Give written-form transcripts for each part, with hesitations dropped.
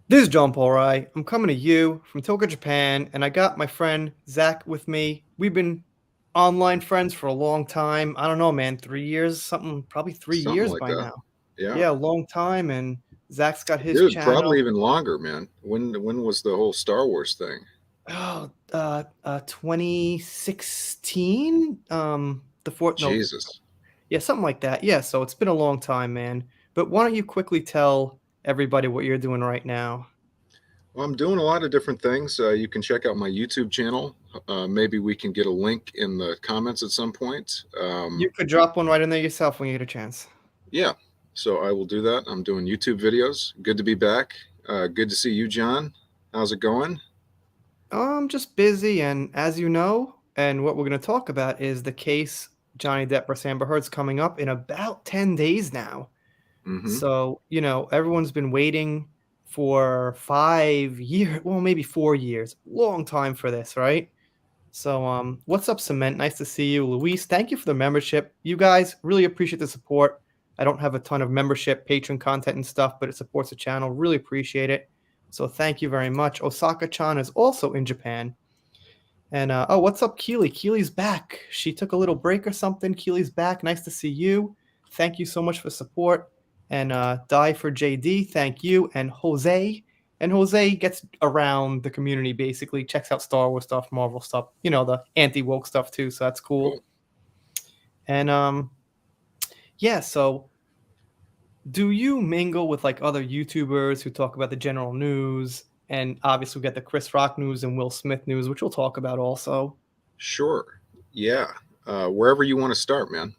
This is John Paul Rai. I'm coming to you from Tokyo, Japan, and I got my friend Zach with me. We've been online friends for a long time. I don't know, man, 3 years, something, probably three Something years like by that. now. Yeah. Yeah, a long time. And Zach's got his Dude, probably channel. even longer, man. When was the whole Star Wars thing? 2016. The fourth, no, Jesus. yeah, something like that. Yeah, so it's been a long time, man. But why don't you quickly tell everybody what you're doing right now? Well, I'm doing a lot of different things. You can check out my YouTube channel. Maybe we can get a link in the comments at some point. You could drop one right in there yourself when you get a chance. Yeah, so I will do that. I'm doing YouTube videos. Good to be back. Good to see you, John. How's it going? I'm just busy, and as you know, and what we're going to talk about is the case Johnny Depp versus Amber Heard's coming up in about 10 days now. Mm-hmm. So, everyone's been waiting for 5 years, well, maybe 4 years. Long time for this, right? So, what's up, Cement? Nice to see you. Luis, thank you for the membership. You guys really appreciate the support. I don't have a ton of membership, patron content and stuff, but it supports the channel. Really appreciate it. So, thank you very much. Osaka-chan is also in Japan. And oh, what's up, Keely? Keely's back. She took a little break or something. Keely's back. Nice to see you. Thank you so much for support. And Die for JD, thank you. And Jose. And Jose gets around the community basically, checks out Star Wars stuff, Marvel stuff, the anti-woke stuff too, so that's cool. Cool. And yeah, so do you mingle with like other YouTubers who talk about the general news? And obviously we got the Chris Rock news and Will Smith news, which we'll talk about also. Sure. Yeah. Wherever you want to start, man.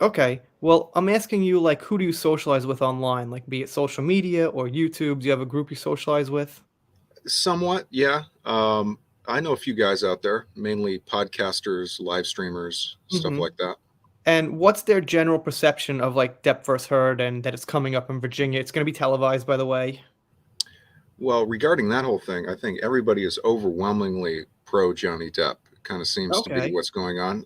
Okay. Well, I'm asking you, like, who do you socialize with online? Like, be it social media or YouTube? Do you have a group you socialize with? Somewhat, yeah. I know a few guys out there, mainly podcasters, live streamers, stuff Hmm. like that. And what's their general perception of like Depp vs. Heard and that it's coming up in Virginia? It's going to be televised, by the way. Well, regarding that whole thing, I think everybody is overwhelmingly pro Johnny Depp. It kind of seems to be Okay. what's going on.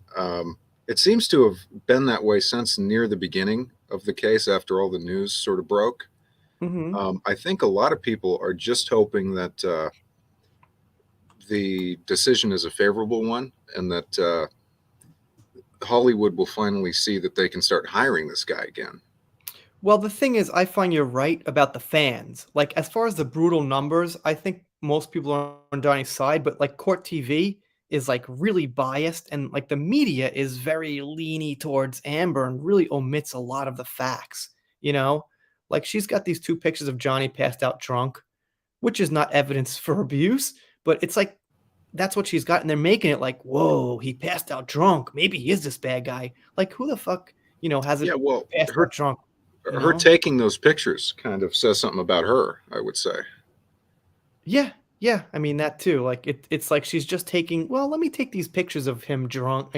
It seems to have been that way since near the beginning of the case, after all the news sort of broke. Hmm. I think a lot of people are just hoping that the decision is a favorable one and that Hollywood will finally see that they can start hiring this guy again. Well, the thing is, I find you're right about the fans. Like, as far as the brutal numbers, I think most people are on Donnie's side, but like Court TV is like really biased, and like the media is very leany towards Amber and really omits a lot of the facts. You know, like she's got these two pictures of Johnny passed out drunk, which is not evidence for abuse, but it's like that's what she's got, and they're making it like, whoa, he passed out drunk. Maybe he is this bad guy. Like, who the fuck, Yeah, hasn't well, passed out her drunk? You her know? taking those pictures kind of says something about her, I would say. Yeah, yeah, I mean, that too, like, it's like she's just taking, "Well, let me take these pictures of him drunk,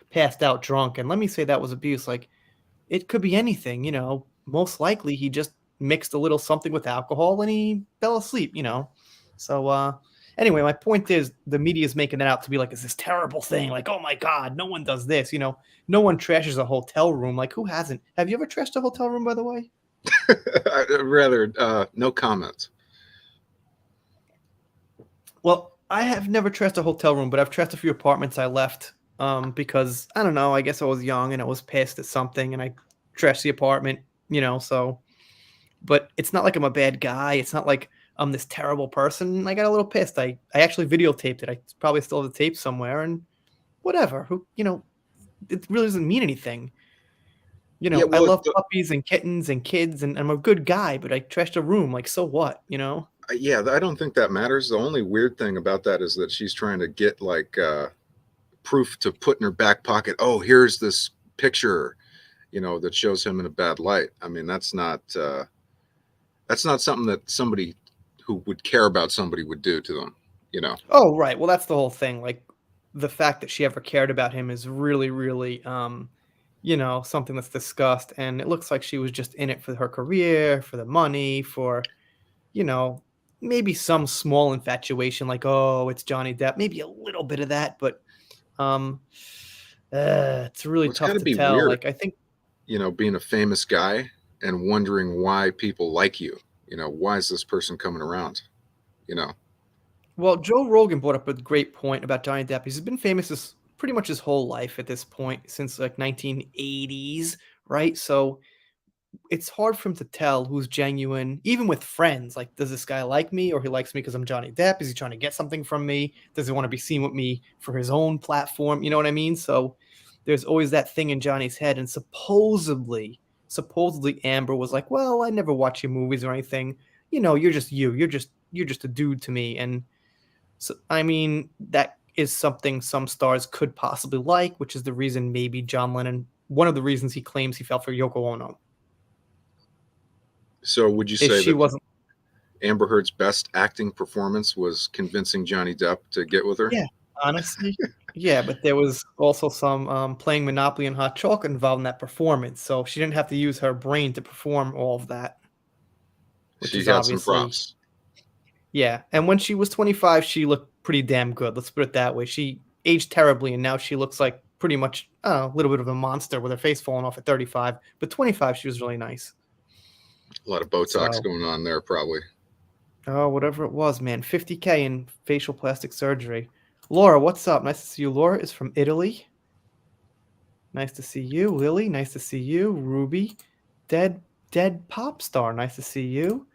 passed out drunk, and let me say that was abuse," like, it could be anything, most likely he just mixed a little something with alcohol and he fell asleep, So, anyway, my point is the media is making that out to be like, it's this terrible thing, like, "Oh my god, no one does this," No one trashes a hotel room, like, who hasn't? Have you ever trashed a hotel room, by the way? I'd rather no comment. Well, I have never trashed a hotel room, but I've trashed a few apartments I left because I don't know. I guess I was young and I was pissed at something, and I trashed the apartment. So, but it's not like I'm a bad guy. It's not like I'm this terrible person. I got a little pissed. I actually videotaped it. I probably still have the tape somewhere, and whatever. It really doesn't mean anything. Yeah, I well, love puppies and kittens and kids, and I'm a good guy, but I trashed a room. Like, so what? yeah, I don't think that matters. The only weird thing about that is that she's trying to get like proof to put in her back pocket. Oh, here's this picture, that shows him in a bad light. I mean, that's not something that somebody who would care about somebody would do to them. You know. Oh, right. Well, that's the whole thing. Like the fact that she ever cared about him is really, really, something that's discussed. And it looks like she was just in it for her career, for the money, for, you know, maybe some small infatuation, like, oh, it's Johnny Depp, maybe a little bit of that, but um, it's really Well, it's got tough to to be tell. weird, Like, I think, being a famous guy and wondering why people like you. You know, why is this person coming around? You know, Well, Joe Rogan brought up a great point about Johnny Depp. He's been famous pretty much his whole life at this point, since like 1980s, right? So it's hard for him to tell who's genuine, even with friends. Like, does this guy like me, or he likes me because I'm Johnny Depp? Is he trying to get something from me? Does he want to be seen with me for his own platform? You know what I mean? So there's always that thing in Johnny's head. And supposedly Amber was like, "Well, I never watch your movies or anything. You know, you're just you. You're just a dude to me." And so, I mean, that is something some stars could possibly like, which is the reason maybe John Lennon. One of the reasons he claims he fell for Yoko Ono so would you is say she that wasn't. Amber Heard's best acting performance was convincing Johnny Depp to get with her? Yeah, honestly, yeah, but there was also some, playing Monopoly and hot chocolate involved in that performance, so she didn't have to use her brain to perform all of that, which She is had some obviously. props. Yeah, and when she was 25, she looked pretty damn good, let's put it that way. She aged terribly, and now she looks like pretty much, I don't know, a little bit of a monster with her face falling off at 35, but 25, she was really nice. A lot of Botox So, going on there, probably. oh, whatever it was, man, 50K in facial plastic surgery. Laura, what's up? Nice to see you. Laura is from Italy. Nice to see you. Lily, nice to see you. Ruby, dead pop star, nice to see you.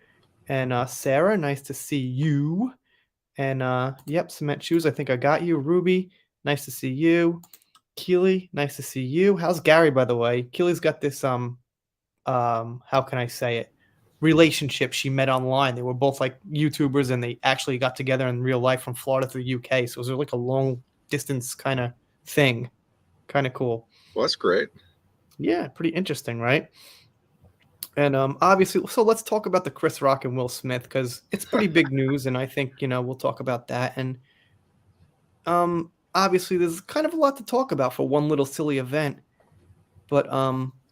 And Sarah, nice to see you. And yep, cement shoes, I think I got you. Ruby, nice to see you. Keely, nice to see you. How's Gary, by the way? Keely's got this how can I say it? Relationship she met online. They were both like YouTubers, and they actually got together in real life from Florida to the UK. So it was like a long distance kind of thing. Kind of cool. Well, that's great. Yeah, pretty interesting, right? And obviously, so let's talk about the Chris Rock and Will Smith, because it's pretty big news, and I think we'll talk about that. And obviously, there's kind of a lot to talk about for one little silly event. But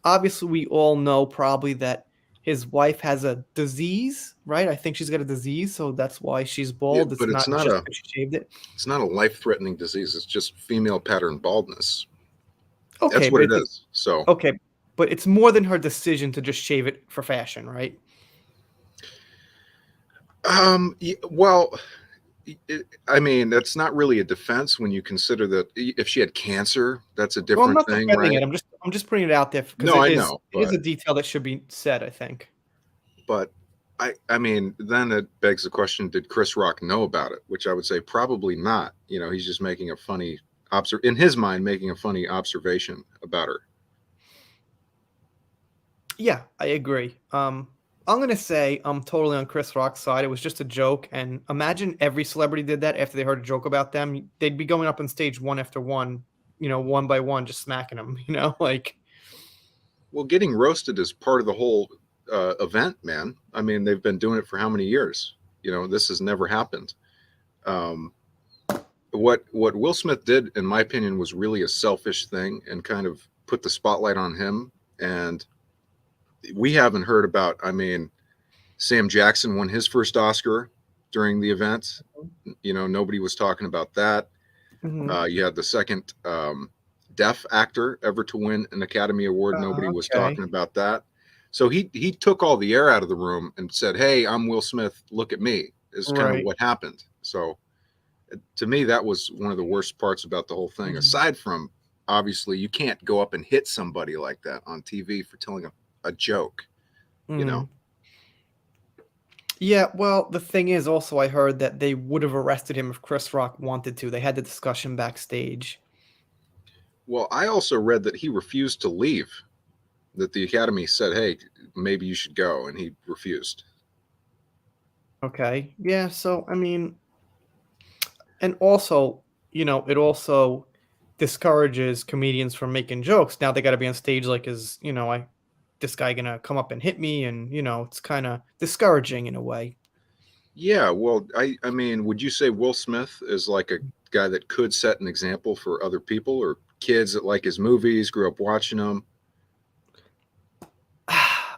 obviously, we all know probably that his wife has a disease, right? I think she's got a disease, so that's why she's Yeah, bald. It's but not just because she shaved it. it's not a life-threatening disease. It's just female pattern baldness. Okay, That's what but it is. So, okay, but it's more than her decision to just shave it for fashion, right? well, I mean, that's not really a defense when you consider that if she had cancer, that's a Well, I'm different not thing, defending right? it. I'm just putting it out there because No, it I is know, it is a detail that should be said, I think. but I mean, then it begs the question: did Chris Rock know about it? Which I would say probably not. You know, he's just making a funny in his mind, making a funny observation about her. Yeah, I agree. I'm gonna say I'm totally on Chris Rock's side. It was just a joke, and imagine every celebrity did that after they heard a joke about them. They'd be going up on stage one after one, one by one, just smacking them. Like. Well, getting roasted is part of the whole event, man. I mean, they've been doing it for how many years? You know, this has never happened. Um, what Will Smith did, in my opinion, was really a selfish thing and kind of put the spotlight on him. And we haven't heard about. I mean, Sam Jackson won his first Oscar during the event. You know, nobody was talking about that. Mhm. You had the second deaf actor ever to win an Academy Award. Nobody was Okay. talking about that. So he took all the air out of the room and said, "Hey, I'm Will Smith. Look at me." Is kind of Right. what happened. So to me, that was one of the worst parts about the whole thing. Mhm. Aside from obviously, you can't go up and hit somebody like that on TV for telling a joke. You know. Mhm. Yeah, well, the thing is also I heard that they would have arrested him if Chris Rock wanted to. They had the discussion backstage. Well, I also read that he refused to leave. That the Academy said, "Hey, maybe you should go," and he refused. Okay. Yeah, so I mean, and also, it also discourages comedians from making jokes. Now they got to be on stage like, is, I this guy gonna come up and hit me? And it's kind of discouraging in a way. Yeah, well, I mean, would you say Will Smith is like a guy that could set an example for other people or kids that like his movies, grew up watching them?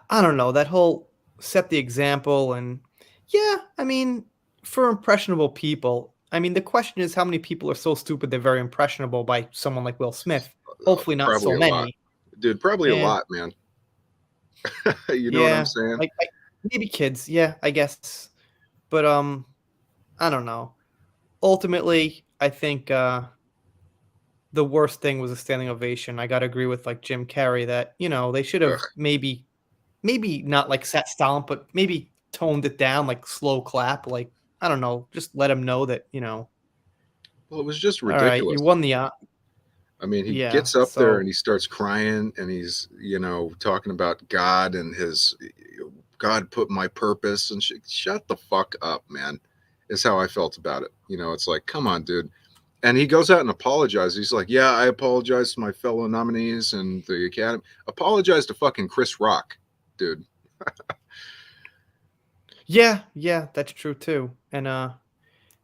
I don't know, that whole set the example. And yeah, I mean, for impressionable people, I mean, the question is how many people are so stupid they're very impressionable by someone like Will Smith. Hopefully not Probably so a lot, many. dude. Probably a And lot, man. You know what I'm yeah, saying? like maybe kids, yeah, I guess. But I don't know. Ultimately, I think the worst thing was a standing ovation. I gotta agree with like Jim Carrey that, they should have Ugh. maybe not like sat silent, but maybe toned it down, like slow clap, like I don't know, just let him know that, Well, it was just all right, you ridiculous. won the I mean, he yeah. gets up there So and he starts crying and he's, talking about God and his God put my purpose and shut the fuck up, man. Is how I felt about it. It's like, come on, dude. And he goes out and apologizes. He's like, yeah, I apologize to my fellow nominees and the Academy. Apologize to fucking Chris Rock, dude. yeah, yeah, that's true too. And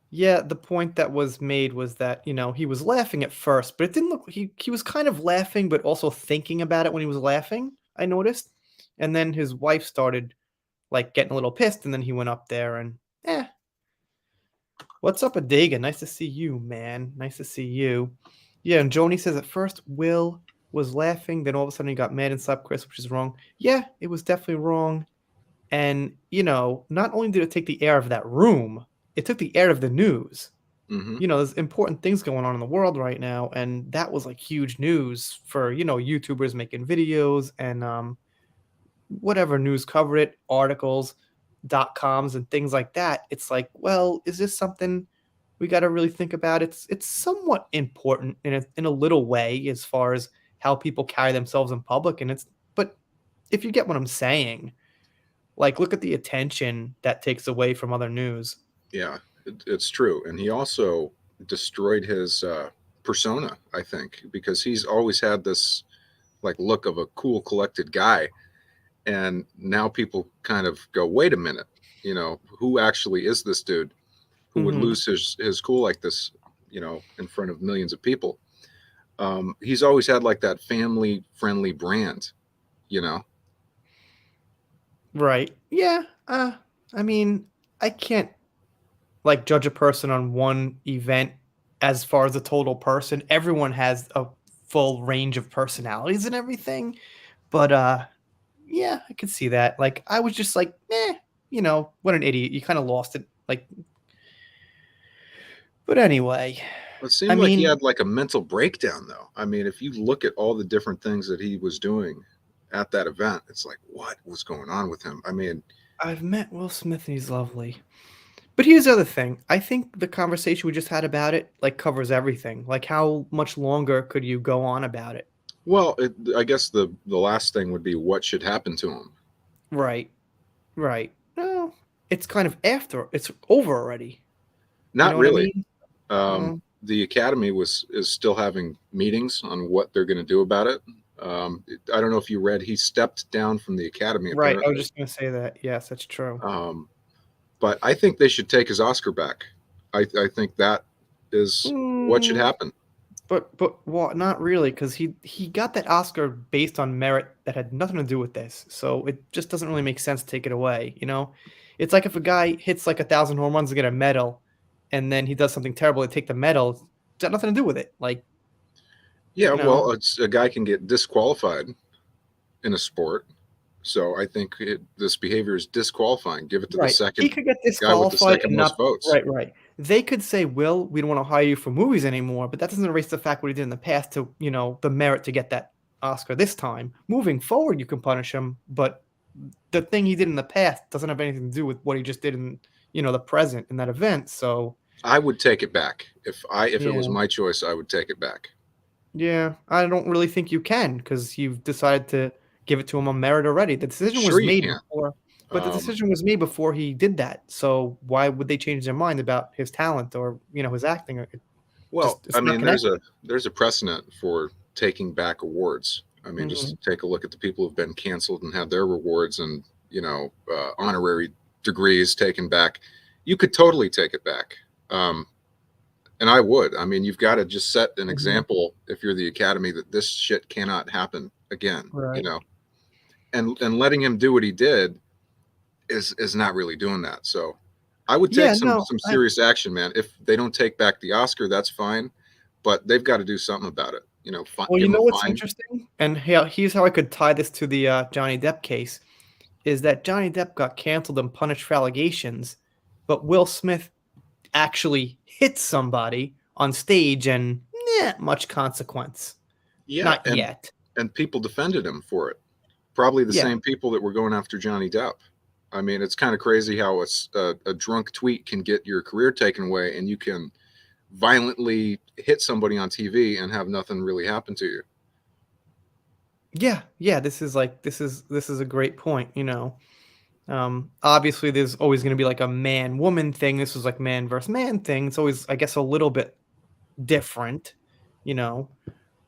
yeah, the point that was made was that, he was laughing at first, but it didn't look he was kind of laughing, but also thinking about it when he was laughing, I noticed. And then his wife started like getting a little pissed, and then he went up there and what's up, Adega? Nice to see you, man. Nice to see you. Yeah, and Joni says at first Will was laughing, then all of a sudden he got mad and slapped Chris, which is wrong. Yeah, it was definitely wrong. And, not only did it take the air of that room, it took the air of the news. Hmm. There's important things going on in the world right now, and that was like huge news for, YouTubers making videos and whatever news covered it, articles, .coms and things like that. It's like, well, is this something we got to really think about? It's somewhat important in a little way as far as how people carry themselves in public, and but if you get what I'm saying, like look at the attention that takes away from other news. Yeah, it's true. And he also destroyed his persona, I think, because he's always had this like look of a cool, collected guy. And now people kind of go, wait a minute, who actually is this dude who would Mhm. lose his cool like this, in front of millions of people? He's always had like that family friendly brand, you know. Right. Yeah. I mean, I can't like judge a person on one event as far as a total person. Everyone has a full range of personalities and everything. But yeah, I could see that. Like I was just like, what an idiot. You kind of lost it. Like, but anyway, It I seemed like he mean, had like a mental breakdown, though. I mean, if you look at all the different things that he was doing at that event, it's like, what was going on with him? I mean, I've met Will Smith and he's lovely. But here's the other thing. I think the conversation we just had about it like covers everything. Like how much longer could you go on about it? well, I guess the last thing would be what should happen to him. Right. Right. No, it's kind of after. It's over already. You Not know what I really. mean? The academy is still having meetings on what they're going to do about it. I don't know if you read, he stepped down from the academy Right. I was apparently. just gonna say that. Yes, that's true. Um, but I think they should take his Oscar back. I think that is what should Mm, happen. but well, not really, because he got that Oscar based on merit that had nothing to do with this. So it just doesn't really make sense to take it away. It's like if a guy hits like 1,000 home runs to get a medal, and then he does something terrible to take the medal. It's got nothing to do with it. Like Yeah, you know, well, a guy can get disqualified in a sport. So I think this behavior is disqualifying. Give it to the right. He second could get guy with the disqualified second and not most votes. right, right. They could say, "Will, we don't want to hire you for movies anymore," but that doesn't erase the fact what he did in the past to, the merit to get that Oscar this time. Moving forward, you can punish him, but the thing he did in the past doesn't have anything to do with what he just did in, the present in that event. So, I would take it back. If it was yeah. my choice, I would take it back. Yeah, I don't really think you can because you've decided to give it to him on merit already. The decision Sure was you made can. before, but the Um, decision was made before he did that. So why would they change their mind about his talent or his acting? It well, just I it's not mean, connected. there's a precedent for taking back awards. I mean, Hmm. just take a look at the people who've been canceled and had their rewards and honorary degrees taken back. You could totally take it back, and I would. I mean, you've got to just set an Hmm. example if you're the academy that this shit cannot happen again. Right. And letting him do what he did is not really doing that. So I would take Yeah. some No. some serious action, man. If they don't take back the Oscar, that's fine, but they've got to do something about it. Well, Give you him know a what's fine. interesting, and here's how I could tie this to the Johnny Depp case. is that Johnny Depp got canceled and punished for allegations, but Will Smith actually hit somebody on stage and much consequence. Yeah, Not yet. and people defended him for it. Probably the Yeah. same people that were going after Johnny Depp. I mean, it's kind of crazy how a drunk tweet can get your career taken away, and you can violently hit somebody on TV and have nothing really happen to you. Yeah, this is a great point, obviously there's always going to be like a man woman thing. This was like man versus man thing. It's always, I guess, a little bit different, you know.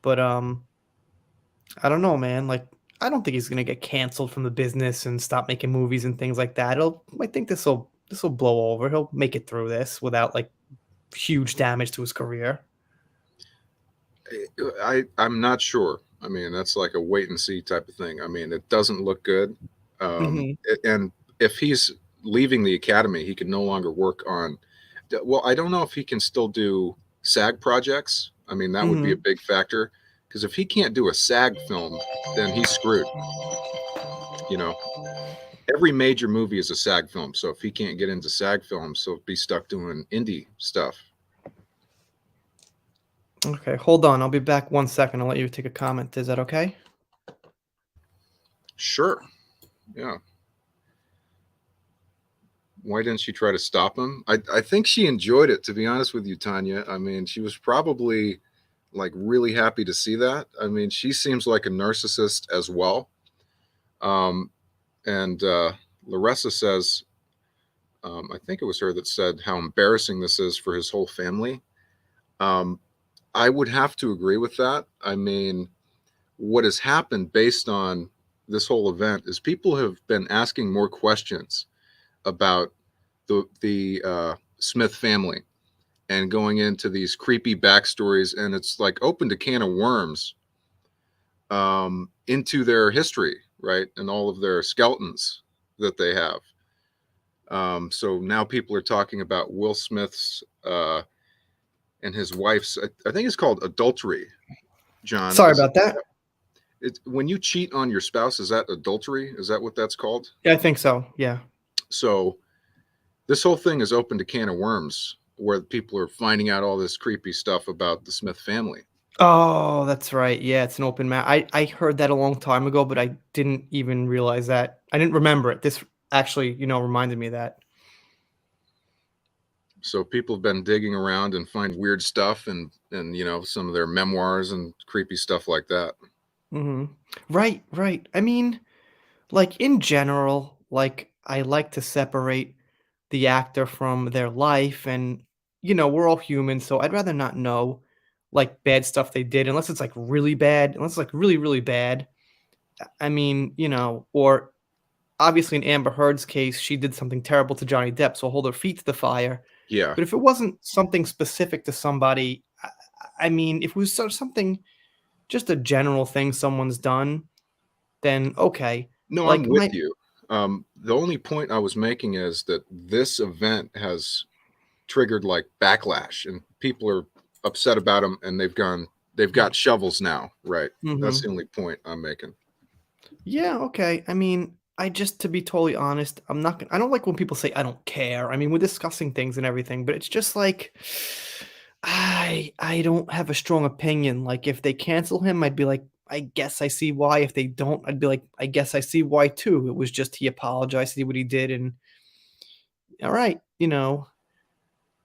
But I don't know, man. Like, I don't think he's gonna get canceled from the business and stop making movies and things like that. I think this will blow over. He'll make it through this without like huge damage to his career. I'm not sure. I mean, that's like a wait and see type of thing. I mean, it doesn't look good. Hmm. And if he's leaving the academy, he can no longer work on. Well, I don't know if he can still do SAG projects. I mean, that would be a Hmm. big factor because if he can't do a SAG film, then he's screwed. You know, every major movie is a SAG film. So if he can't get into SAG films, he'll be stuck doing indie stuff. Okay, hold on. I'll be back 1 second. I'll let you take a comment. Is that okay? Sure. Yeah. Why didn't she try to stop him? I think she enjoyed it, to be honest with you, Tanya. I mean, she was probably like really happy to see that. I mean, she seems like a narcissist as well. Um, and Larissa says, I think it was her that said how embarrassing this is for his whole family. Um, I would have to agree with that. I mean, what has happened based on this whole event is people have been asking more questions about the Smith family and going into these creepy backstories, and it's like opened a can of worms into their history, right, and all of their skeletons that they have. So now people are talking about Will Smith's and his wife's. I think it's called adultery. John, Sorry is about that. it when you cheat on your spouse? Is that adultery? Is that what that's called? Yeah, I think so. Yeah. So this whole thing has opened a can of worms where people are finding out all this creepy stuff about the Smith family. Oh, that's right. Yeah, it's an open map. I heard that a long time ago, but I didn't even realize that. I didn't remember it. This actually, reminded me of that. So people have been digging around and find weird stuff and some of their memoirs and creepy stuff like that. Mhm. Right, right. I mean, like, in general, like, I like to separate the actor from their life, and, we're all human, so I'd rather not know, like, bad stuff they did unless it's, like, really bad, unless it's, like, really, really bad. I mean, or obviously in Amber Heard's case, she did something terrible to Johnny Depp, so hold her feet to the fire. Yeah. But if it wasn't something specific to somebody, I mean, if it was something, just a general thing someone's done, then okay. No, I'm Like with my you. The only point I was making is that this event has triggered like backlash and people are upset about them and they've got shovels now, right? That's Mhm. the only point I'm making. Yeah, okay. I mean, to be totally honest, I don't like when people say I don't care. I mean, we're discussing things and everything, but it's just like I don't have a strong opinion. Like if they cancel him, I'd be like, I guess I see why. If they don't, I'd be like, I guess I see why too. It was just he apologized, see what he did, and all right,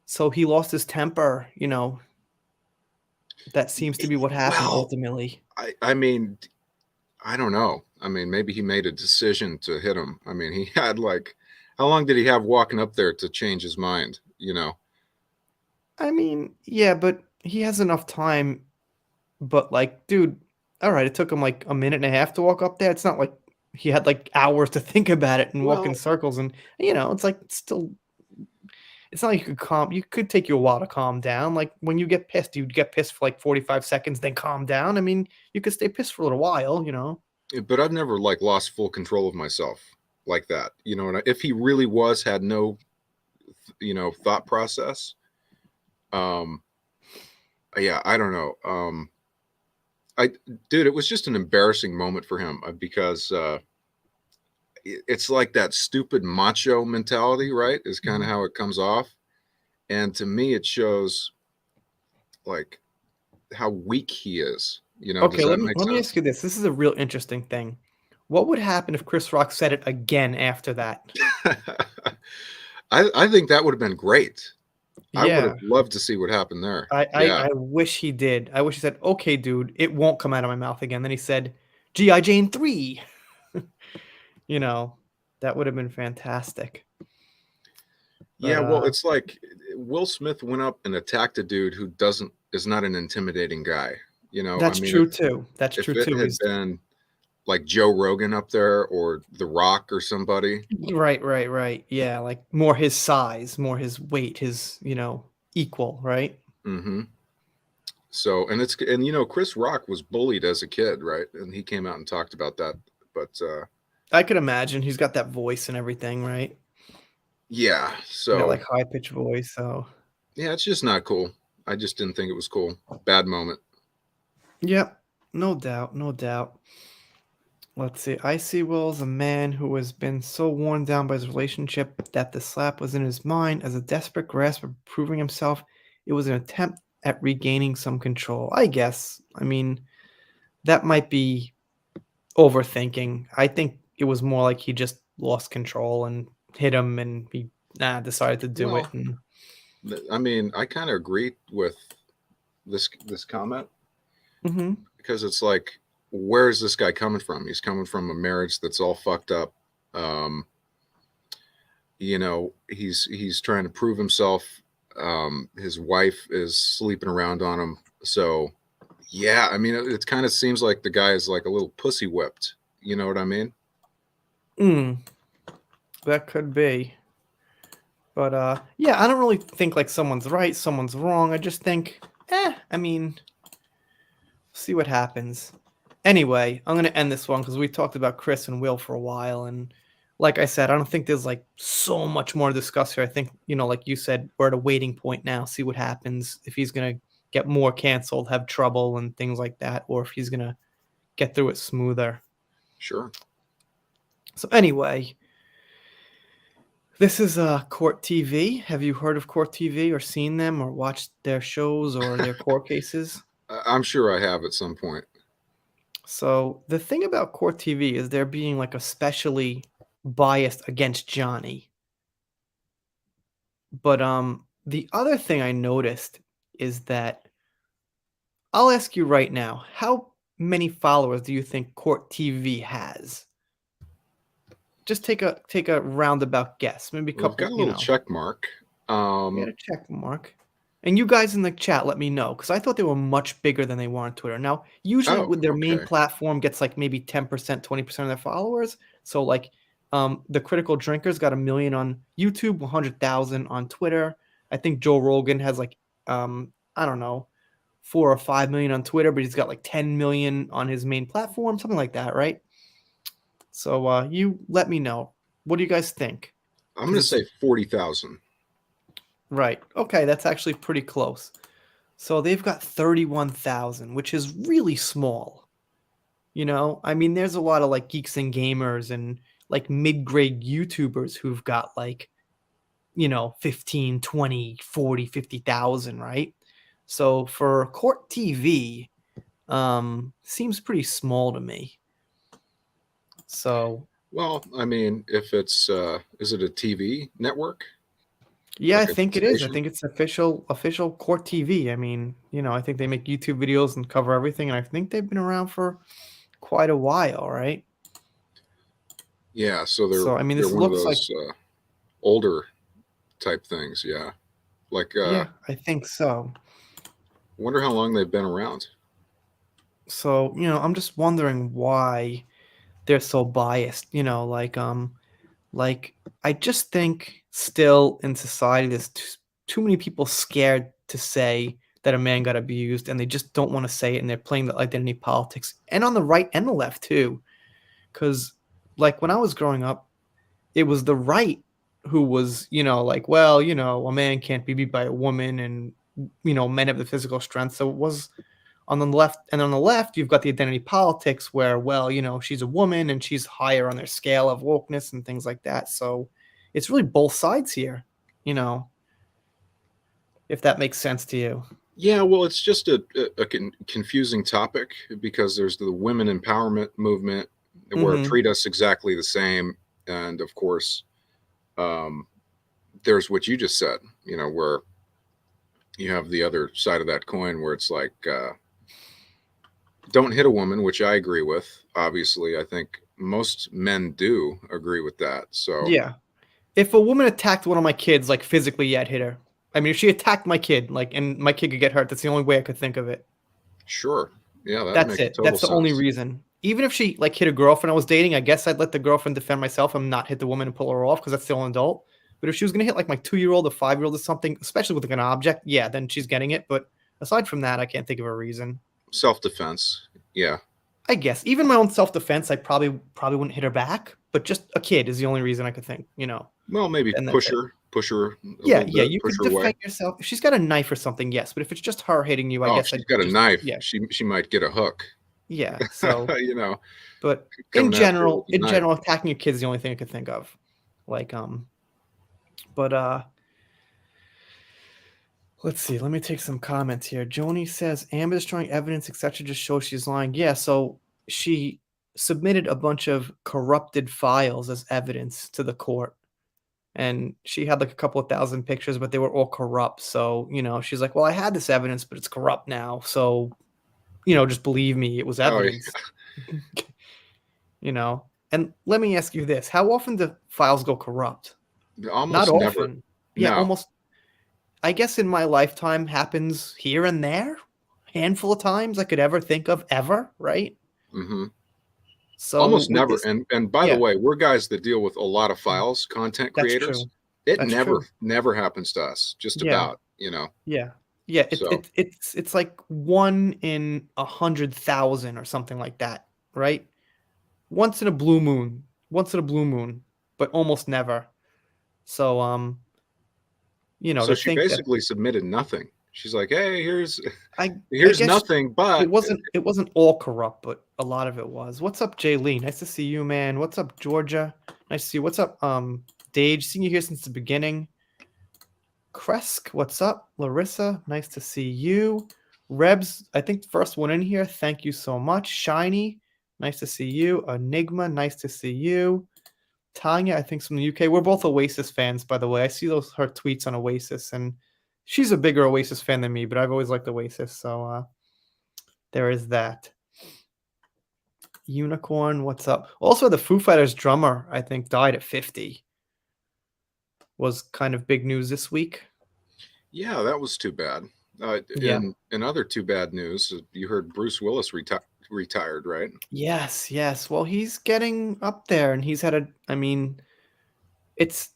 so he lost his temper, that seems to be what happened Well, ultimately. I mean, I don't know. I mean, maybe he made a decision to hit him. I mean, he had like, how long did he have walking up there to change his mind? I mean, yeah, but he has enough time. But like, dude, all right, it took him like a minute and a half to walk up there. It's not like he had like hours to think about it and walk in Well, circles. And it's like it's not like you could take you a while to calm down. Like when you get pissed, you get pissed for like 45 seconds, then calm down. I mean, you could stay pissed for a little while. but I've never like lost full control of myself like that. And if he really had no, thought process, um, yeah, I don't know. I, dude, it was just an embarrassing moment for him because it's like that stupid macho mentality, right? Is kind of Mhm. how it comes off. And to me, it shows like how weak he is. Does Okay, that let me make let me ask sense? you this. This is a real interesting thing. What would happen if Chris Rock said it again after that? I think that would have been great. I would have Yeah. loved to see what happened there. I I Yeah. I wish he did. I wish he said, "Okay, dude, it won't come out of my mouth again." Then he said, "G.I. Jane 3." You know, that would have been fantastic. But, Yeah, well, it's like Will Smith went up and attacked a dude who doesn't is not an intimidating guy. I that's mean, if true too. That's if true it too. had He's been like Joe Rogan up there or The Rock or somebody. right, right, right. Yeah, like, more his size, more his weight, his, equal, right? Hmm. So, and Chris Rock was bullied as a kid, right? And he came out and talked about that. But I could imagine. He's got that voice and everything, right? yeah, That, so like, high-pitched voice, so yeah, it's just not cool. I just didn't think it was cool. Bad moment. yep. No doubt, no doubt. Let's see. I see Will as a man who has been so worn down by his relationship that the slap was in his mind as a desperate grasp of proving himself. It was an attempt at regaining some control. I guess. I mean, that might be overthinking. I think it was more like he just lost control and hit him, and he decided to do it. Well, And I mean, I kind of agree with this comment hmm because it's like, where is this guy coming from? He's coming from a marriage that's all fucked up. Um, he's trying to prove himself. His wife is sleeping around on him. So yeah, I mean, it kind of seems like the guy is like a little pussy whipped. You know what I mean? mm, that could be. But yeah, I don't really think like someone's right, someone's wrong. I just think, I mean, see what happens. Anyway, I'm gonna end this one because we talked about Chris and Will for a while, and like I said, I don't think there's like so much more to discuss here. I think like you said, we're at a waiting point now. See what happens if he's gonna get more canceled, have trouble, and things like that, or if he's gonna get through it smoother. Sure. So anyway, this is Court TV. Have you heard of Court TV or seen them or watched their shows or their court cases? I'm sure I have at some point. So the thing about Court TV is they're being like especially biased against Johnny. But the other thing I noticed is that I'll ask you right now, how many followers do you think Court TV has? Just take a roundabout guess. Maybe a Well, we've got couple, a little check mark. get a check mark. And you guys in the chat, let me know because I thought they were much bigger than they were on Twitter. Now, usually Oh, with their main okay. platform gets like maybe 10%, 20% of their followers. So like the Critical Drinkers got 1 million on YouTube, 100,000 on Twitter. I think Joe Rogan has like I don't know, 4 or 5 million on Twitter, but he's got like 10 million on his main platform, something like that, right? So you let me know. What do you guys think? I'm Because going to it's say 40,000. right. Okay, that's actually pretty close. So they've got 31,000, which is really small. I mean, there's a lot of like geeks and gamers and like mid-grade YouTubers who've got like, 15, 20, 40, 50,000, right? So for Court TV, seems pretty small to me. So Well, I mean, if is it a TV network? yeah, I Like a think it is. I station? think it's official Court TV. I mean, I think they make YouTube videos and cover everything, and I think they've been around for quite a while, right? Yeah, so they're So I mean, they're this one of looks like those older type things. Yeah, like yeah, I think so. wonder how long they've been around. So, I'm just wondering why they're so biased, like I just think still in society there's too many people scared to say that a man got abused and they just don't want to say it and they're playing the identity politics and on the right and the left too. Cuz like when I was growing up, it was the right who was, like, well, a man can't be beat by a woman and men have the physical strength. So it was On the left, you've got the identity politics where, well, she's a woman and she's higher on their scale of wokeness and things like that. So it's really both sides here, if that makes sense to you. Yeah, well, it's just a confusing topic because there's the women empowerment movement where Mm-hmm. treat us exactly the same, and of course, um, there's what you just said, where you have the other side of that coin where it's like, don't hit a woman, which I agree with. Obviously, I think most men do agree with that. So, Yeah. If a woman attacked one of my kids, like physically, yeah, I'd hit her. I mean, if she attacked my kid, like, and my kid could get hurt, that's the only way I could think of it. sure. Yeah, that That's makes it. total That's the only sense. reason. Even if she like hit a girlfriend I was dating, I guess I'd let the girlfriend defend myself and not hit the woman and pull her off because that's still an adult. But if she was gonna hit like my 2-year-old or 5-year-old or something, especially with like an object, yeah, then she's getting it. But aside from that, I can't think of a reason. Self-defense. Yeah. I guess even my own self-defense, I probably wouldn't hit her back. But just a kid is the only reason I could think, Well, maybe and that's it. push her a Yeah, little yeah, bit, you push could her away. defend yourself. If she's got a knife or something, yes. But if it's just her hitting you, I Oh, if guess she's I'd got a just knife, yeah, she might get a hook. yeah. So, you know, but in coming after her with general, a knife. attacking a kid is the only thing I could think of. Like, but let's see. Let me take some comments here. Joni says Amber destroying evidence, etc. just shows she's lying. Yeah, so she submitted a bunch of corrupted files as evidence to the court. And she had like a couple of thousand pictures, but they were all corrupt. So, she's like, well, I had this evidence, but it's corrupt now. So, just believe me, it was Oh, evidence. And let me ask you this. How often do files go corrupt? Not almost never. often. Yeah, No. almost. I guess in my lifetime happens here and there. Handful of times I could ever think of ever, right? Hmm. So Almost with never. this, And by the yeah, way, we're guys that deal with a lot of files, content that's creators. true. It That's never true. never happens to us. Just Yeah, about. yeah, yeah. So It's like 1 in 100,000 or something like that, right? Once in a blue moon. Once in a blue moon, but almost never. So so to she think that basically submitted nothing. She's like, "Hey, I here's guess nothing, it but wasn't all corrupt, but a lot of it was. What's up, Jay Lee? Nice to see you, man. What's up, Georgia? Nice to see you. What's up, Dage? Seen you here since the beginning. Kresk, what's up? Larissa, nice to see you. Rebs, I think the first one in here. Thank you so much. Shiny, nice to see you. Enigma, nice to see you. Tanya, I think, from the UK. We're both Oasis fans, by the way. I see her tweets on Oasis, and she's a bigger Oasis fan than me, but I've always liked Oasis, so there is that. Unicorn, what's up? Also, the Foo Fighters drummer, I think, died at 50. Was kind of big news this week. yeah, that was too bad. Yeah. In other too bad news, you heard Bruce Willis retired, right? Yes, yes. Well, he's getting up there, and he's had I mean, it's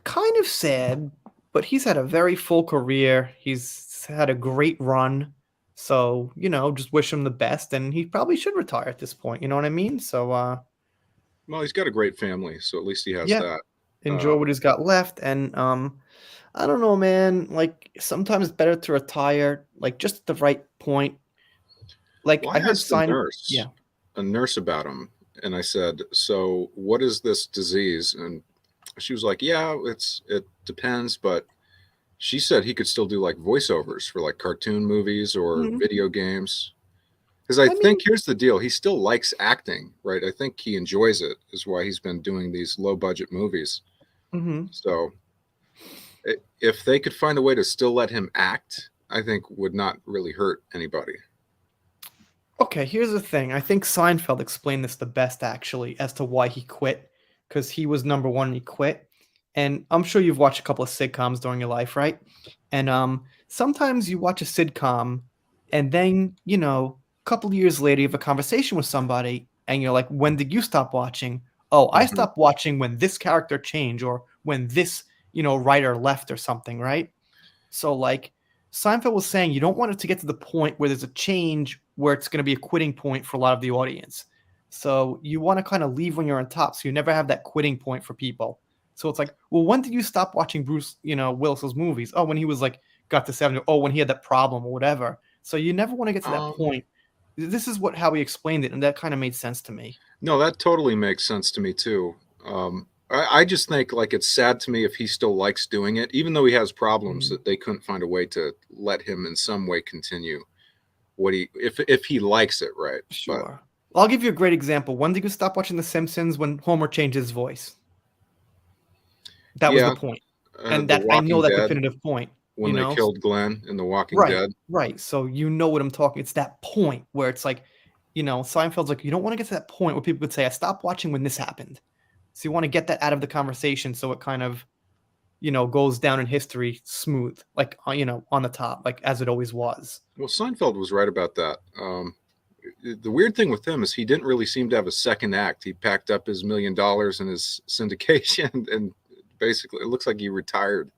kind of sad, but he's had a very full career. He's had a great run. So, just wish him the best, and he probably should retire at this point, you know what I mean? So, Well, he's got a great family, so at least he has yeah, that. enjoy Um, what he's got left, and I don't know, man, like, sometimes it's better to retire, like, just at the right point. Like, well, I I heard asked yeah. a nurse about him, and I said, "So, what is this disease?" And she was like, "Yeah, it depends, but." She said he could still do like voiceovers for like cartoon movies or Mhm. video games. Because I I think mean here's the deal: he still likes acting, right? I think he enjoys it, is why he's been doing these low budget movies. mhm. So if they could find a way to still let him act, I think would not really hurt anybody. Okay, here's the thing. I think Seinfeld explained this the best, actually, as to why he quit, because he was number one and he quit. And I'm sure you've watched a couple of sitcoms during your life, right? And sometimes you watch a sitcom, and then a couple of years later, you have a conversation with somebody, and you're like, "When did you stop watching?" "Oh, I Hmm. stopped watching when this character changed, or when this writer left, or something," right? So like Seinfeld was saying, you don't want it to get to the point where there's a change where it's going to be a quitting point for a lot of the audience. So you want to kind of leave when you're on top, so you never have that quitting point for people. So it's like, well, when did you stop watching Bruce, Willis's movies? Oh, when he was like got to 70. Oh, when he had that problem or whatever. So you never want to get to that Um, point. This is how he explained it, and that kind of made sense to me. no, that totally makes sense to me too. I just think like it's sad to me if he still likes doing it, even though he has problems Mm, that they couldn't find a way to let him in some way continue what he if he likes it, right? But sure. I'll give you a great example. When did you stop watching The Simpsons? When Homer changed his voice. That was the yeah, point. And The that I know Walking that Dead definitive point, when they killed Glenn in The Walking Right, Dead, right. So you know what I'm talking. It's that point where it's like, Seinfeld's like, you don't want to get to that point where people would say, I stopped watching when this happened. So you want to get that out of the conversation so it kind of, goes down in history smooth, like, on the top, like as it always was. well, Seinfeld was right about that. The weird thing with him is he didn't really seem to have a second act. He packed up his $1 million and his syndication, and basically, it looks like he retired.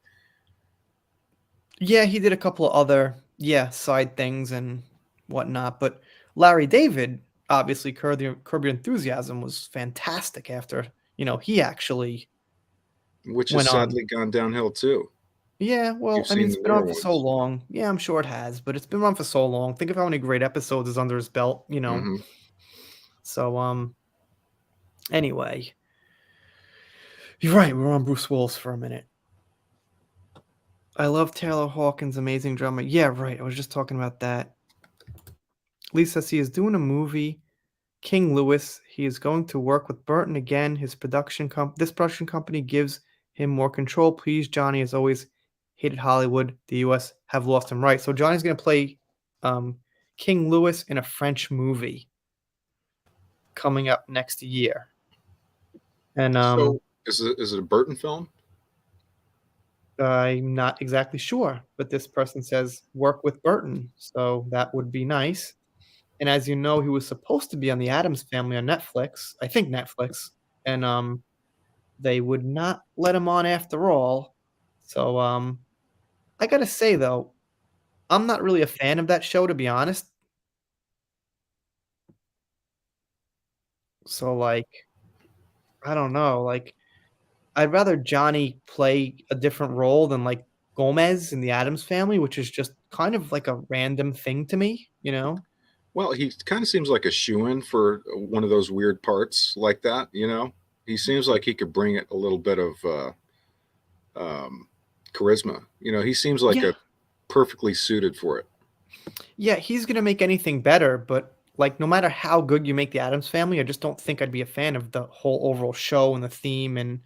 Yeah, he did a couple of other, side things and whatnot. But Larry David, obviously, Curb Your Enthusiasm was fantastic after, he actually Which has went on. sadly gone downhill too. Yeah, If well, you've I mean, seen it's the been newer on for so ones. long. Yeah, I'm sure it has, but it's been on for so long. Think of how many great episodes is under his belt. Hmm. So, anyway, you're right. We're on Bruce Willis for a minute. I love Taylor Hawkins' amazing drama. Yeah, right. I was just talking about that. Lisa says he is doing a movie, King Louis. He is going to work with Burton again. This production company gives him more control. Please, Johnny has always hated Hollywood. The U.S. have lost him. Right. So Johnny's going to play um, King Louis in a French movie coming up next year. And So, is it a Burton film? I'm not exactly sure, but this person says work with Burton. So that would be nice. And as you know, he was supposed to be on the Addams Family on Netflix. I think Netflix. And they would not let him on after all. So I gotta say though, I'm not really a fan of that show, to be honest. So like, I don't know. Like, I'd rather Johnny play a different role than like Gomez in the Addams Family, which is just kind of like a random thing to me. Well, he kind of seems like a shoe-in for one of those weird parts like that. He seems like he could bring it a little bit of charisma. He seems like Yeah, a perfectly suited for it. yeah, he's gonna make anything better, but like no matter how good you make the Addams Family, I just don't think I'd be a fan of the whole overall show and the theme, and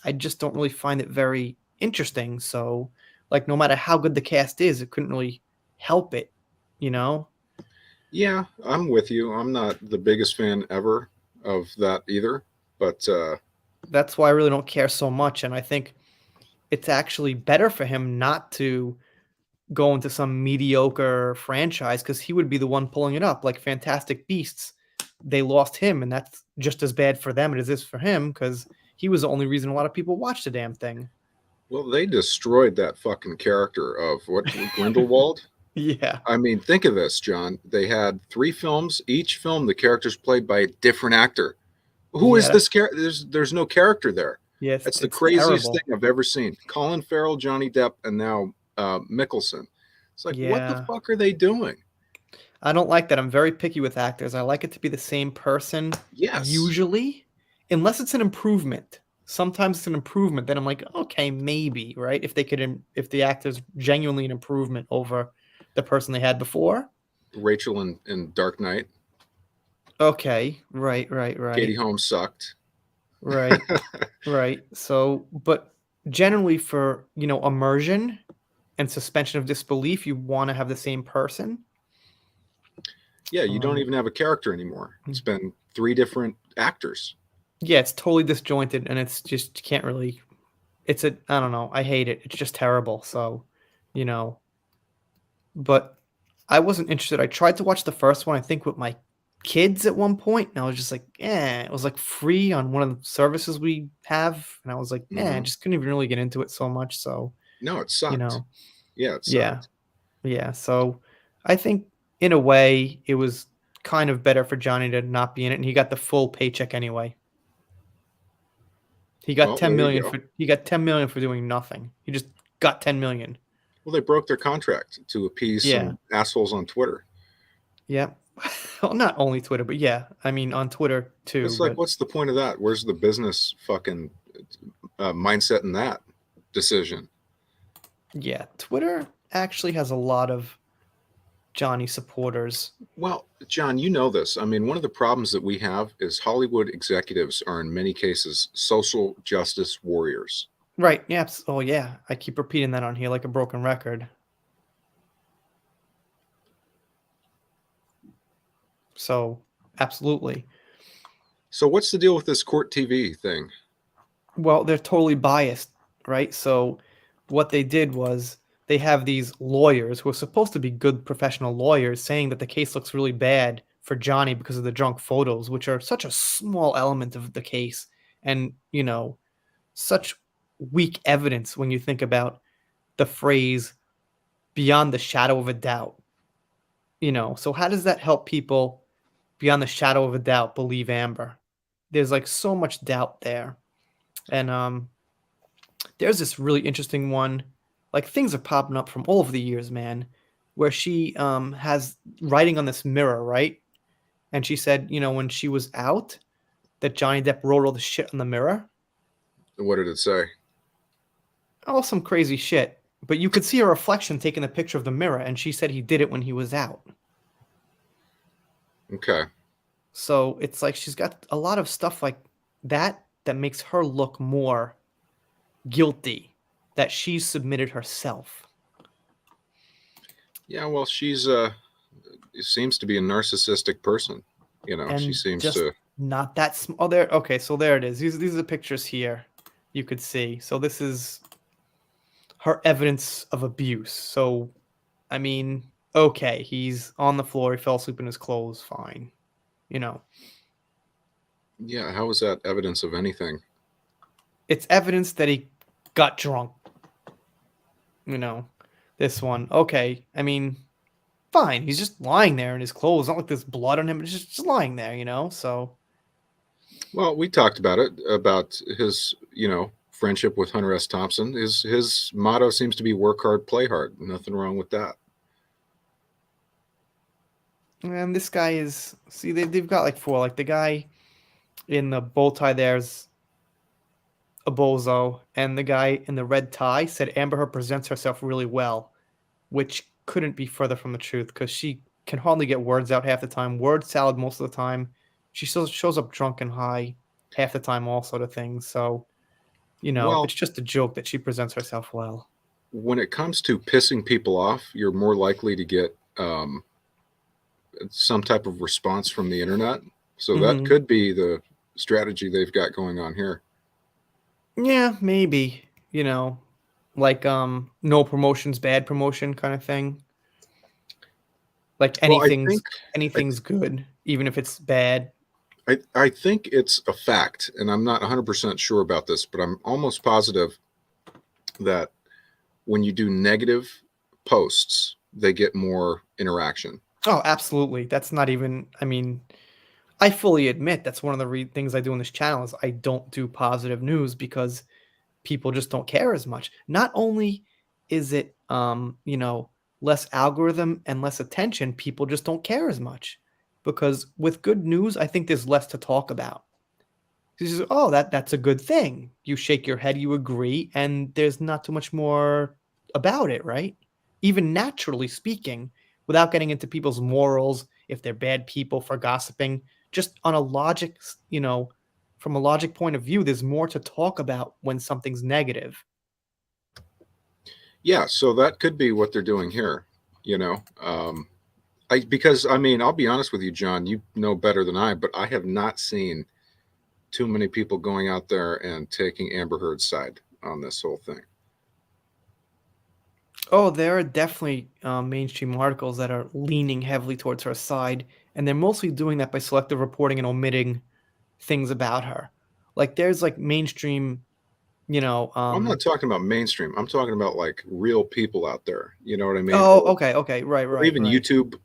I just don't really find it very interesting. So, like, no matter how good the cast is, it couldn't really help it, you know? Yeah, I'm with you. I'm not the biggest fan ever of that either, but That's why I really don't care so much. And I think it's actually better for him not to go into some mediocre franchise because he would be the one pulling it up. Like Fantastic Beasts, they lost him, and that's just as bad for them as it is for him because he was the only reason a lot of people watched the damn thing. well, they destroyed that fucking character of what Grindelwald. Yeah. I mean, think of this, John. They had 3 films. Each film, the character's played by a different actor. Who is Yeah. this character? There's no character there. Yes. That's the It's craziest terrible. thing I've ever seen. Colin Farrell, Johnny Depp, and now Mikkelsen. It's like, what the Yeah. fuck are they doing? I don't like that. I'm very picky with actors. I like it to be the same person Yes, usually, unless it's an improvement. Sometimes it's an improvement. Then I'm like, okay, maybe, right? If the actor's genuinely an improvement over the person they had before. Rachel in Dark Knight. Okay, right, right, Katie right, Holmes sucked. right, right. So, but generally for, immersion and suspension of disbelief, you want to have the same person. Yeah, you don't Um, even have a character anymore. It's been 3 different actors. yeah, it's totally disjointed and it's just you can't really I don't know, I hate it. It's just terrible. So, you know, but I wasn't interested. I tried to watch the first one, I think with my kids at one point, and I was just like, eh, it was like free on one of the services we have. And I was like, eh, I Hmm. just couldn't even really get into it so much. So, No, it you sucked. know, Yeah, it yeah, sucked. yeah. So I think in a way it was kind of better for Johnny to not be in it, and he got the full paycheck anyway. Well, there you go. He got 10 million for doing nothing. He just got 10 million. Well, they broke their contract to appease Yeah. some assholes on Twitter. Yeah. Well, not only Twitter, but yeah. I mean, on Twitter too. It's like, But what's the point of that? Where's the business fucking mindset in that decision? yeah, Twitter actually has a lot of Johnny supporters. Well, John, you know this. I mean, one of the problems that we have is Hollywood executives are in many cases social justice warriors. Right. Yeah. Oh, yeah. I keep repeating that on here like a broken record. So, absolutely. So, what's the deal with this court TV thing? Well, they're totally biased, right? So, what they did was they have these lawyers who are supposed to be good professional lawyers saying that the case looks really bad for Johnny because of the drunk photos, which are such a small element of the case and, such weak evidence when you think about the phrase beyond the shadow of a doubt. So how does that help people beyond the shadow of a doubt believe Amber? There's like so much doubt there. And there's this really interesting one. Like things are popping up from all over the years, man, where she has writing on this mirror, right? And she said, when she was out, that Johnny Depp wrote all the shit on the mirror. What did it say? Oh, some crazy shit. But you could see her reflection taking a picture of the mirror, and she said he did it when he was out. Okay. So it's like she's got a lot of stuff like that makes her look more guilty that she submitted herself. Yeah, well, she's seems to be a narcissistic person. You know, she And seems just to. not that small. Oh, there. Okay, so there it is. These are the pictures here. You could see. So this is her evidence of abuse. So, I mean, okay, he's on the floor. He fell asleep in his clothes. Fine. You know, Yeah, how is that evidence of anything? it's evidence that he got drunk. You know, this one. Okay. I mean, fine. He's just lying there in his clothes. Not like there's blood on him. It's just lying there. So, Well, we talked about it about his, friendship with Hunter S. Thompson. His motto seems to be work hard, play hard. Nothing wrong with that. and this guy is, see, they've got like four. Like the guy in the bow tie there's a bozo, and the guy in the red tie said Amber Heard presents herself really well, which couldn't be further from the truth because she can hardly get words out half the time, word salad most of the time. She still shows up drunk and high half the time, also to things. So, Well, it's just a joke that she presents herself well. when it comes to pissing people off, you're more likely to get some type of response from the internet. So that Hmm. could be the strategy they've got going on here. Yeah, maybe, like no promotion's bad promotion kind of thing. Like Well, I, anything's good, even if it's bad. I think it's a fact, and I'm not 100% sure about this, but I'm almost positive that when you do negative posts, they get more interaction. Oh, absolutely. That's not even, I mean, I fully admit that's one of the things I do on this channel is I don't do positive news because people just don't care as much. Not only is it less algorithm and less attention, people just don't care as much. Because with good news, I think there's less to talk about. He says, "Oh, that's a good thing." You shake your head, you agree, and there's not too much more about it, right? Even naturally speaking, without getting into people's morals, if they're bad people for gossiping, just on a logic, from a logic point of view, there's more to talk about when something's negative. Yeah, so that could be what they're doing here. You know, because I mean, I'll be honest with you, John. You know better than I, but I have not seen too many people going out there and taking Amber Heard's side on this whole thing. Oh, there are definitely mainstream articles that are leaning heavily towards her side, and they're mostly doing that by selective reporting and omitting things about her. Like there's like mainstream, you know, I'm not um talking about mainstream. I'm talking about like real people out there. You know what I mean? oh, okay, okay, right, Or right, even right. YouTube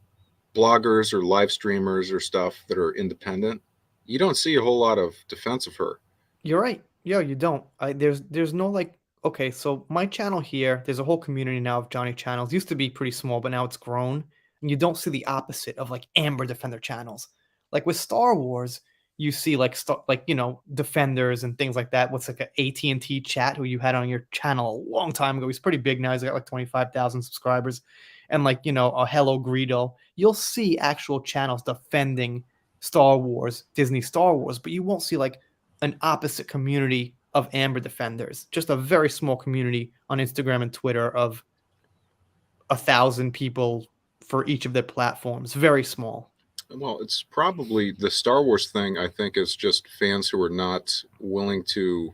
bloggers or live streamers or stuff that are independent. You don't see a whole lot of defense of her. You're right. Yeah, you don't. There's no like okay, so my channel here, there's a whole community now of Johnny channels. Used to be pretty small, but now it's grown. And you don't see the opposite of like Amber Defender channels. Like with Star Wars, you see like Defenders and things like that. What's like an AT&T chat who you had on your channel a long time ago. He's pretty big now. He's got like 25,000 subscribers. And like, a Hello Greedo. You'll see actual channels defending Star Wars, Disney Star Wars, but you won't see like an opposite community of Amber Defenders. Just a very small community on Instagram and Twitter of 1,000 people for each of their platforms. Very small. Well, it's probably the Star Wars thing, I think, is just fans who are not willing to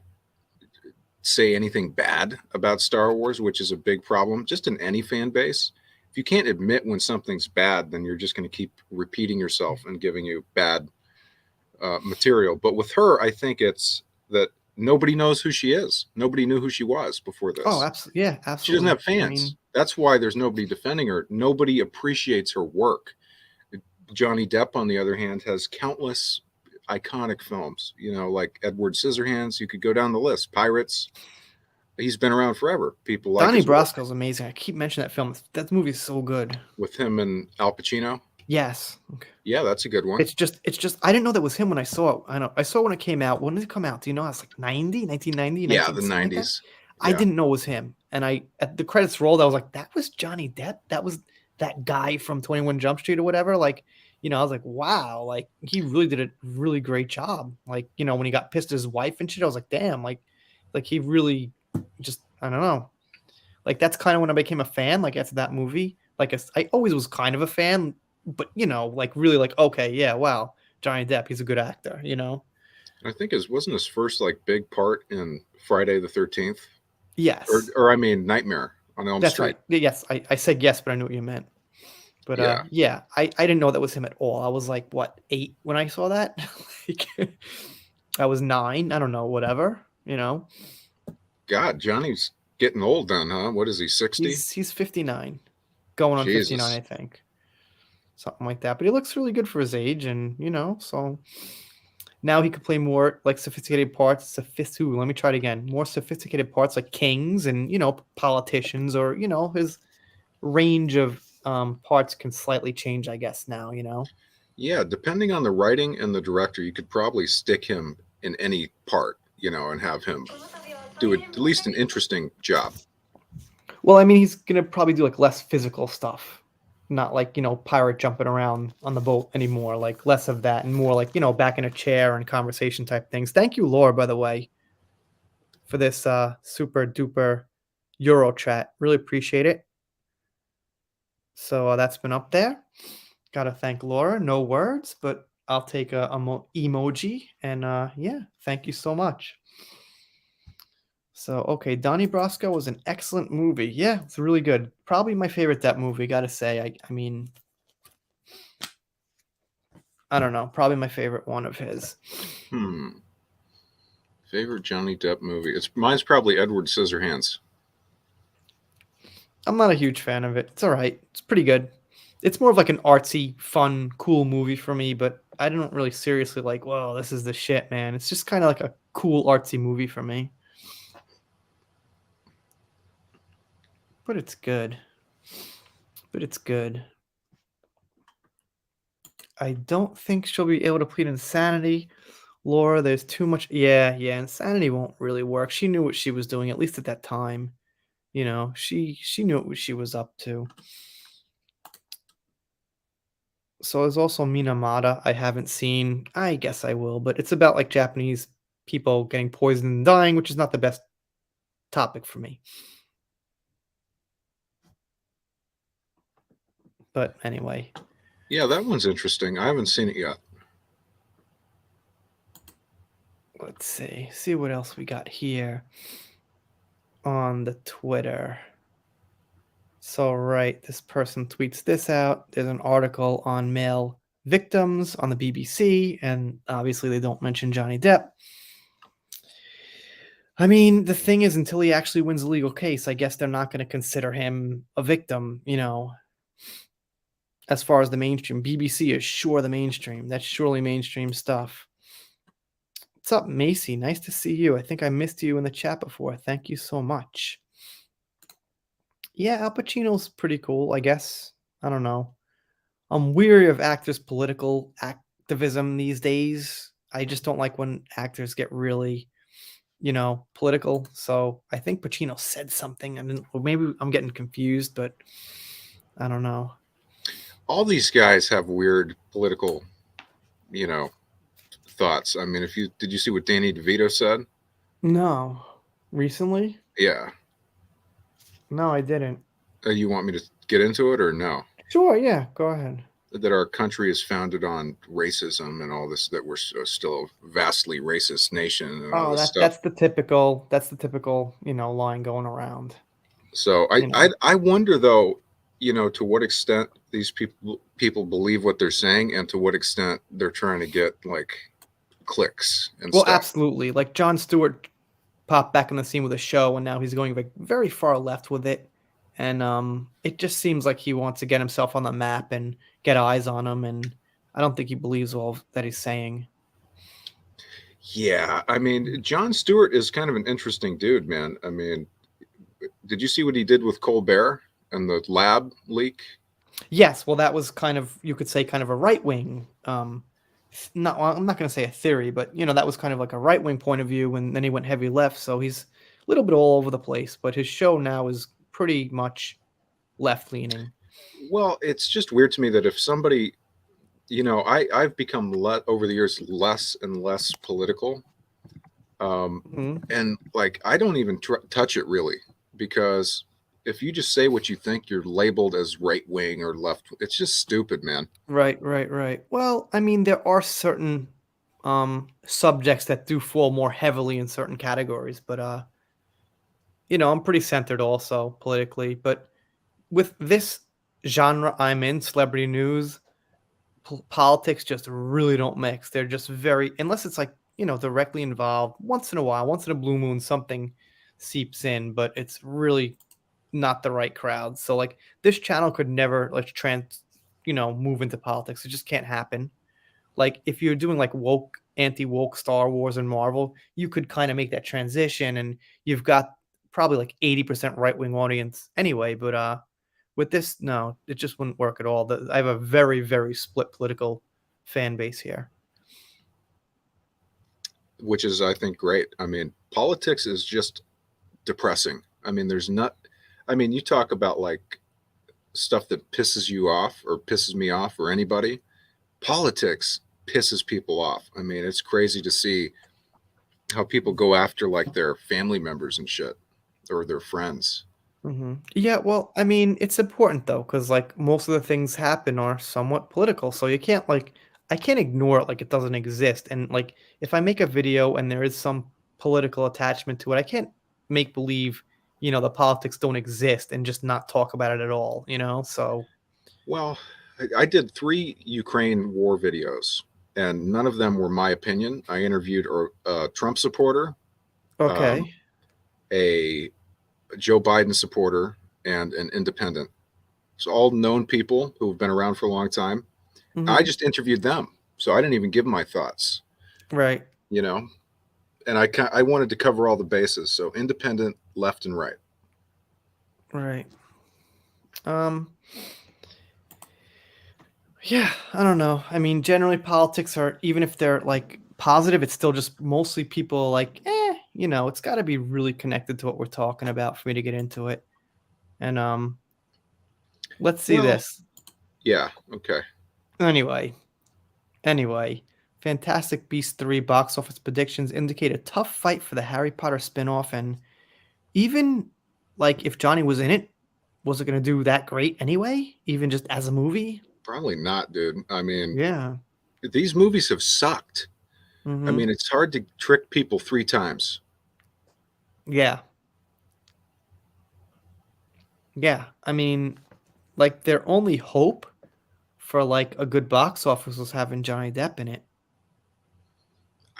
say anything bad about Star Wars, which is a big problem just in any fan base. If you can't admit when something's bad, then you're just going to keep repeating yourself and giving you bad material. But with her, I think it's that nobody knows who she is. Nobody knew who she was before this. Oh, absolutely. Yeah, absolutely. She doesn't have fans. That's why there's nobody defending her. Nobody appreciates her work. Johnny Depp, on the other hand, has countless iconic films, like Edward Scissorhands. You could go down the list. Pirates. He's been around forever. People like Donnie Brasco's amazing. I keep mentioning that film. That movie is so good. With him and Al Pacino? Yes. Okay. Yeah, that's a good one. It's just I didn't know that was him when I saw it. I saw it when it came out. When did it come out? Do you know? It's like 1990? Yeah, the 90s. Like I didn't know it was him. And at the credits rolled, I was like, that was Johnny Depp? That was that guy from 21 Jump Street or whatever? Like, I was like, wow, like he really did a really great job. Like, when he got pissed at his wife and shit, I was like, damn, like he really just, I don't know. Like that's kind of when I became a fan, like after that movie. Like I always was kind of a fan, but like really like, okay, yeah, wow, Johnny Depp, he's a good actor, I think wasn't his first like big part in Friday the 13th? Yes. Or I mean Nightmare on Elm That's Street. Right. Yes, I said yes, but I knew what you meant. But yeah, I didn't know that was him at all. I was like, what, 8 when I saw that? Like, I was 9. I don't know, whatever, God, Johnny's getting old then, huh? What is he, 60? He's 59. Going on Jesus. 59, I think. Something like that. But he looks really good for his age, and so now he could play more like sophisticated parts. Let me try it again. More sophisticated parts like kings and politicians, or his range of parts can slightly change, I guess, now. Yeah, depending on the writing and the director, you could probably stick him in any part, and have him do at least an interesting job. Well, I mean, he's gonna probably do like less physical stuff, not like pirate jumping around on the boat anymore. Like less of that and more like back in a chair and conversation type things. Thank you, Laura, by the way, for this super duper Euro chat. Really appreciate it. So that's been up there. Gotta thank Laura. No words, but I'll take a emoji. And yeah, thank you so much. So, okay, Donnie Brasco was an excellent movie. Yeah, it's really good. Probably my favorite Depp movie, gotta say. I mean, I don't know. Probably my favorite one of his. Favorite Johnny Depp movie? Mine's probably Edward Scissorhands. I'm not a huge fan of it. It's all right. It's pretty good. It's more of like an artsy, fun, cool movie for me, but I don't really seriously like, whoa, this is the shit, man. It's just kind of like a cool, artsy movie for me. But it's good. I don't think she'll be able to plead insanity. Laura, there's too much. Yeah, insanity won't really work. She knew what she was doing, at least at that time. She knew what she was up to. So there's also Minamata I haven't seen. I guess I will, but it's about like Japanese people getting poisoned and dying, which is not the best topic for me. But anyway. Yeah, that one's interesting. I haven't seen it yet. Let's see what else we got here on the Twitter. So, right, this person tweets this out. There's an article on male victims on the BBC, and obviously they don't mention Johnny Depp. I mean, the thing is, until he actually wins a legal case, I guess they're not going to consider him a victim, as far as the mainstream. BBC is sure the mainstream. That's surely mainstream stuff. What's up, Macy? Nice to see you. I think I missed you in the chat before. Thank you so much. Yeah, Al Pacino's pretty cool, I guess. I don't know. I'm weary of actors' political activism these days. I just don't like when actors get really, political. So I think Pacino said something, and or maybe I'm getting confused, but I don't know. All these guys have weird political, you know, thoughts. I mean, if you did you see what Danny DeVito said? No, recently? Yeah. No, I didn't. You want me to get into it or no? Sure, yeah, go ahead. That our country is founded on racism and all this, that we're still a vastly racist nation and all Oh, this that stuff. that's the typical, line going around. So You know. I wonder though, to what extent these people believe what they're saying, and to what extent they're trying to get like clicks and Well, stuff. absolutely. Like Jon Stewart popped back on the scene with a show, and now he's going like very far left with it, and it just seems like he wants to get himself on the map and get eyes on him, and I don't think he believes all that he's saying. Yeah, I mean, Jon Stewart is kind of an interesting dude, man. I mean, did you see what he did with Colbert and the lab leak? Yes, well, that was kind of, you could say, kind of a right wing. Not well, I'm not going to say a theory, but that was kind of like a right wing point of view, and then he went heavy left, so he's a little bit all over the place. But his show now is pretty much left leaning. Well, it's just weird to me that if somebody, I've become over the years less and less political, Hmm. and like I don't even touch it really, because if you just say what you think, you're labeled as right wing or left. It's just stupid, man. Right, right, right. Well, I mean, there are certain subjects that do fall more heavily in certain categories, but I'm pretty centered also politically. But with this genre I'm in, celebrity news, politics just really don't mix. They're just very, unless it's like, directly involved once in a while, once in a blue moon, something seeps in, but it's really not the right crowd. So like this channel could never like move into politics. It just can't happen. Like if you're doing like woke, anti-woke Star Wars and Marvel, you could kind of make that transition, and you've got probably like 80% right-wing audience anyway, but with this, no, it just wouldn't work at all. I have a very, very split political fan base here. Which is, I think, great. I mean, politics is just depressing. I mean, there's not. I mean, you talk about like stuff that pisses you off or pisses me off or anybody. Politics pisses people off. I mean, it's crazy to see how people go after like their family members and shit, or their friends. Yeah, well, I mean, it's important though, because like most of the things happen are somewhat political, so you can't like I can't ignore it like it doesn't exist. And like if I make a video and there is some political attachment to it, I can't make believe, the politics don't exist and just not talk about it at all. So Well, I did 3 Ukraine war videos, and none of them were my opinion. I interviewed a Trump supporter, um, okay. a Joe Biden supporter, and an independent. It's all known people who have been around for a long time. I Hmm. just interviewed them, so I didn't even give my thoughts, Right, you know. And I wanted to cover all the bases, so independent, left, and right. right. Um Yeah, I don't know. I mean, generally politics are, even if they're like positive, it's still just mostly people like, it's got to be really connected to what we're talking about for me to get into it. And let's see Well, this. yeah, okay. Anyway, anyway, Fantastic Beasts 3 box office predictions indicate a tough fight for the Harry Potter spin-off, and even like if Johnny was in it, was it going to do that great anyway, even just as a movie? Probably not, dude. I mean, Yeah. these movies have sucked. I Mhm. mean, it's hard to trick people 3 times. Yeah. Yeah. I mean, like their only hope for like a good box office was having Johnny Depp in it.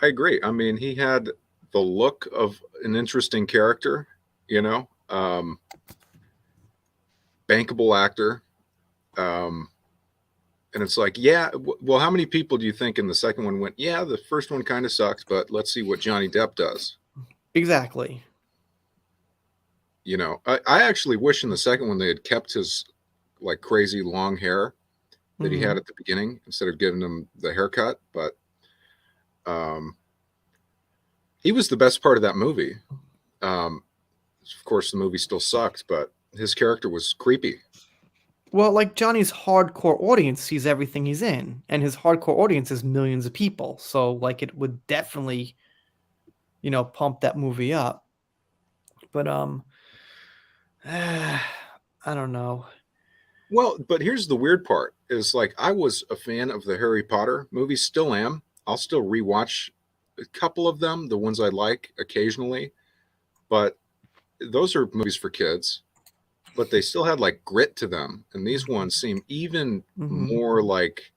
I agree. I mean, he had the look of an interesting character, you know, bankable actor. Um, And it's like, yeah, well, how many people do you think in the second one went, yeah, the first one kind of sucked, but let's see what Johnny Depp does? Exactly. You know, I actually wish in the second one they had kept his like crazy long hair that he had Hmm. at the beginning instead of giving him the haircut. But um, he was the best part of that movie. Um, of course, the movie still sucked, but his character was creepy. Well, like Johnny's hardcore audience sees everything he's in, and his hardcore audience is millions of people. So, like, it would definitely, pump that movie up. But I don't know. Well, but here's the weird part: is like I was a fan of the Harry Potter movies, still am. I'll still rewatch a couple of them, the ones I like occasionally, but those are movies for kids. But they still had like grit to them, and these ones seem even Hmm. more like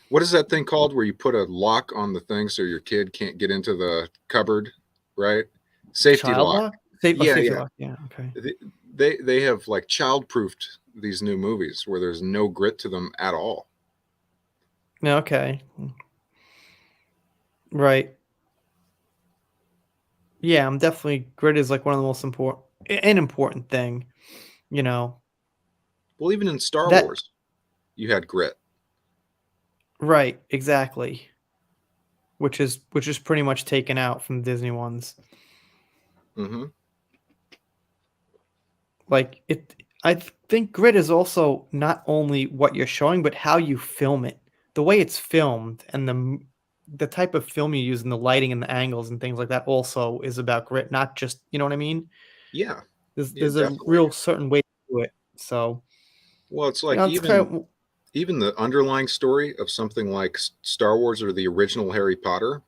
what is that thing called where you put a lock on the thing so your kid can't get into the cupboard, right? Safety Child lock. lock, Yeah, safety yeah. lock. Yeah. Okay. They have like child proofed these new movies where there's no grit to them at all. Yeah. Okay. Right. Yeah. I'm definitely grit is like one of the most important thing. You know Well, even in Star that. Wars, you had grit. Right. Exactly. Which is pretty much taken out from the Disney ones. Hmm. Like it, think grit is also not only what you're showing, but how you film it. The way it's filmed and the type of film you use and the lighting and the angles and things like that also is about grit, not just, you know what I mean? Yeah, yeah, There's a definitely. real certain way to do it. So, Well, it's like it's kind of even the underlying story of something like Star Wars or the original Harry Potter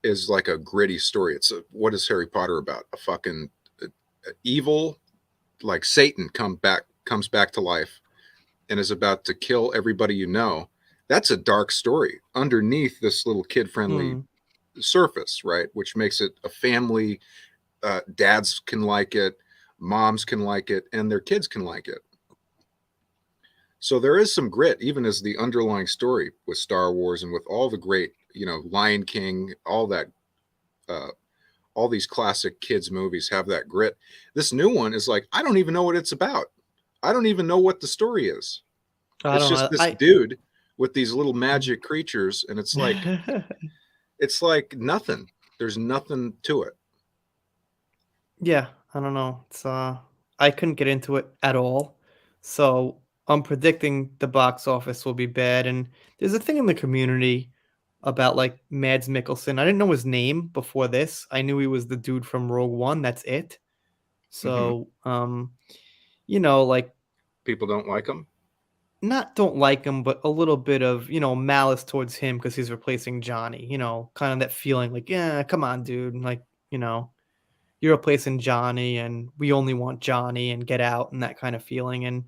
is like a gritty story. What is Harry Potter about? A fucking evil like Satan comes back to life and is about to kill everybody you know. That's a dark story underneath this little kid friendly mm, surface, right? Which makes it a family. Dads can like it, moms can like it, and their kids can like it. So there is some grit, even as the underlying story with Star Wars and with all the great, Lion King, all that, uh, all these classic kids movies have that grit. This new one is like, I don't even know what it's about. I don't even know what the story is. I It's don't just know. this I dude with these little magic creatures, and it's like nothing. There's nothing to it. Yeah, I don't know. It's I couldn't get into it at all. So I'm predicting the box office will be bad. And there's a thing in the community about like Mads Mikkelsen. I didn't know his name before this. I knew he was the dude from Rogue One. That's it. Hmm. So like People don't like them. not don't like him, but a little bit of, malice towards him because he's replacing Johnny, kind of that feeling like, yeah, come on, dude. Like, you know, you're replacing Johnny and we only want Johnny and get out and that kind of feeling. And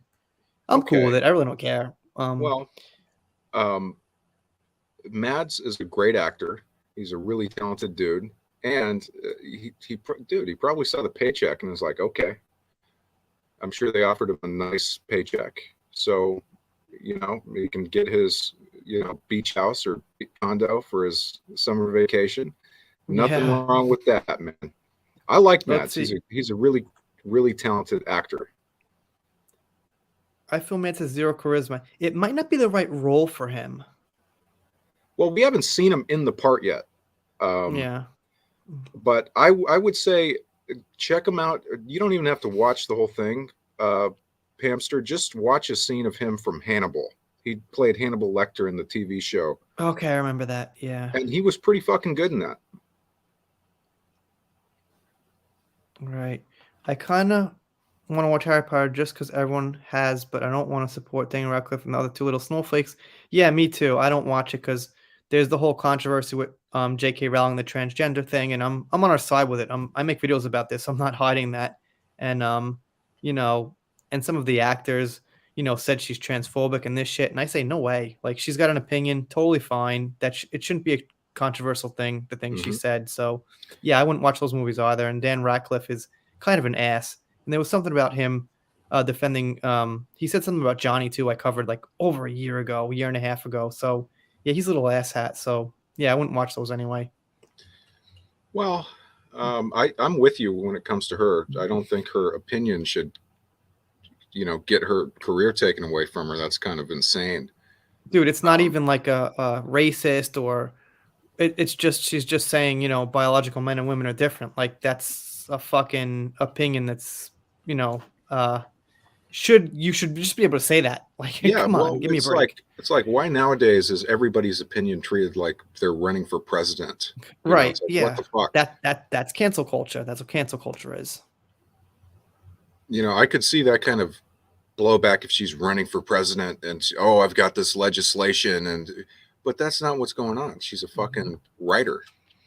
I'm cool with Okay. it. I really don't care. Well, um, Mads is a great actor. He's a really talented dude, and dude, he probably saw the paycheck and was like, okay. I'm sure they offered him a nice paycheck, so he can get his beach house or condo for his summer vacation. Nothing yeah. wrong with that, man. I like Let's Mads. He's see. a really talented actor. I feel Mance has zero charisma. It might not be the right role for him. Well, we haven't seen him in the part yet. Um, Yeah. but I would say check him out. You don't even have to watch the whole thing, Pamster. Just watch a scene of him from Hannibal. He played Hannibal Lecter in the TV show, Okay, I remember that. Yeah. and he was pretty fucking good in that. Right. I kind of want to watch Harry Potter just because everyone has, but I don't want to support Daniel Radcliffe and the other two little snowflakes. Yeah, me too. I don't watch it because there's the whole controversy with J.K. Rowling, the transgender thing, and I'm on our side with it. I make videos about this. I'm not hiding that, and you know, and some of the actors, said she's transphobic and this shit, and I say no way. Like she's got an opinion, totally fine. It shouldn't be a controversial thing. The thing she Hmm. said. So yeah, I wouldn't watch those movies either. And Dan Radcliffe is kind of an ass. And there was something about him. defending. He said something about Johnny too. I covered like over a year ago, a year and a half ago. So yeah, he's a little asshat. So yeah, I wouldn't watch those anyway. Well, I'm with you when it comes to her. I don't think her opinion should, get her career taken away from her. That's kind of insane. Dude, it's not Um, even like a racist or it's just she's just saying, biological men and women are different. Like that's a fucking opinion that's, you know, uh you should just be able to say that. Like, yeah, come on, well, give me a it's break. like why nowadays is everybody's opinion treated like they're running for president? Right. It's like what Yeah. the fuck? That's cancel culture. That's what cancel culture is. I could see that kind of blowback if she's running for president and oh, I've got this legislation but that's not what's going on. She's a fucking writer.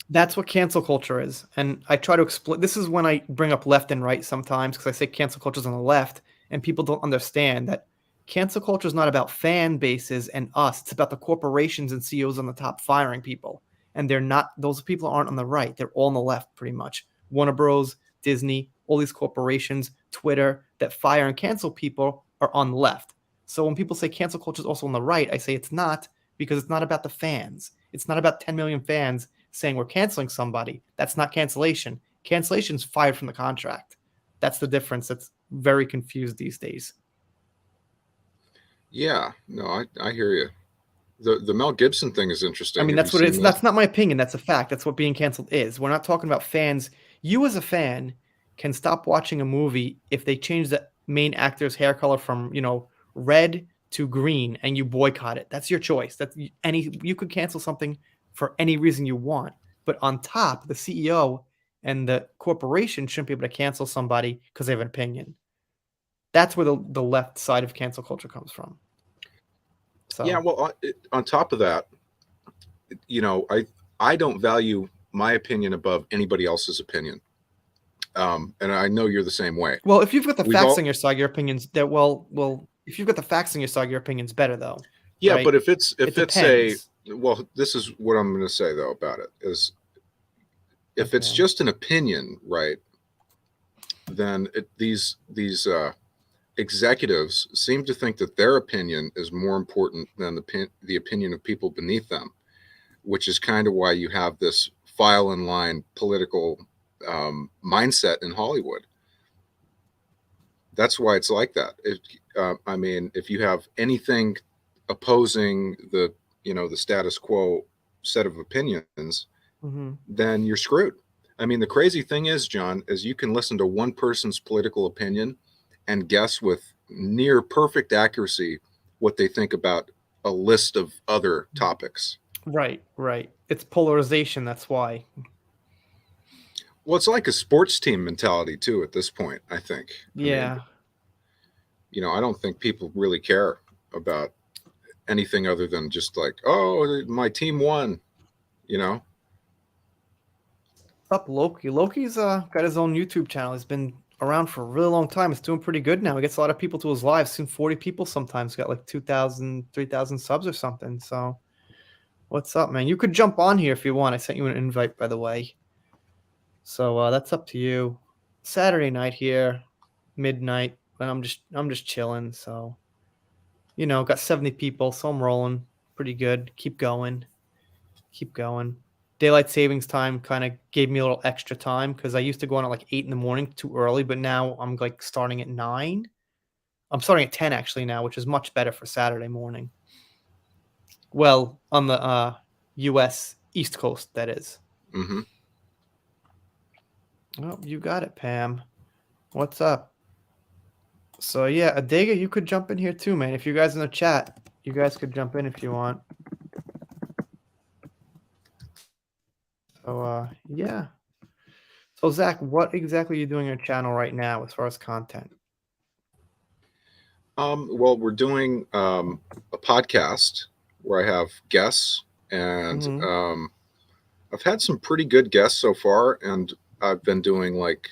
That's what cancel culture is. And I try to explain this is when I bring up left and right sometimes because I say cancel culture is on the left and people don't understand that cancel culture is not about fan bases and us. It's about the corporations and CEOs on the top firing people. And they're not, those people aren't on the right. They're all on the left pretty much. Warner Bros., Disney, all these corporations, Twitter that fire and cancel people are on the left. So when people say cancel culture is also on the right, I say it's not because it's not about the fans. It's not about 10 million fans saying we're canceling somebody. That's not cancellation. Cancellation's fired from the contract. That's the difference. That's very confused these days. Yeah, no, I hear you. The Mel Gibson thing is I interesting. mean, Have you that's what it seen is. this? That's not my opinion. That's a fact. That's what being canceled is. We're not talking about fans. You, as a fan, can stop watching a movie if they change the main actor's hair color from, red to green and you boycott it. That's your choice. You could cancel something for any reason you want. But on top, the CEO and the corporation shouldn't be able to cancel somebody because they have an opinion. That's where the left side of cancel culture comes from. Yeah, So, well, on top of that, I don't value my opinion above anybody else's opinion, and I know you're the same way. well, if you've got the We've facts all on your side, your opinions if you've got the facts on your side, your opinion's better though, Yeah, but right? if it's It if it's a depends. well, this is what I'm going to say though about it is if it's Okay. just an opinion, right? Then these executives seem to think that their opinion is more important than the opinion of people beneath them, which is kind of why you have this file in line political mindset in Hollywood. That's why it's like that. I mean, if you have anything opposing the status quo set of opinions, Mhm. then you're screwed. I mean, the crazy thing is, John, is you can listen to one person's political opinion and guess with near perfect accuracy what they think about a list of other topics. Right, right. It's polarization, that's why. Well, it's like a sports team mentality too at this point, I think. I mean, Yeah. I don't think people really care about anything other than just like, oh, my team won, you know? What's up, Loki? Loki's got his own YouTube channel. He's been around for a really long time. It's doing pretty good now. He gets a lot of people to his lives. Seen 40 people sometimes. Got like 2,000, 3,000 subs or something. So what's up, man? You could jump on here if you want. I sent you an invite, by the way. So that's up to you. Saturday night here, midnight, and I'm just chilling. So got 70 people, so I'm rolling pretty good. Keep going, keep going. Daylight savings time kind of gave me a little extra time because I used to go on at like 8 in the morning, too early, but now I'm like starting at 9. I'm starting at 10 actually now, which is much better for Saturday morning. Well, on the U.S. East Coast, that is. Hmm. Oh, you got it, Pam. What's up? So yeah, Adega, you could jump in here too, man. If you guys in the chat, you guys could jump in if you want. So yeah. So Zach, what exactly are you doing on your channel right now as far as content? Well, we're doing a podcast where I have guests, and Mm-hmm. I've had some pretty good guests so far, and I've been doing like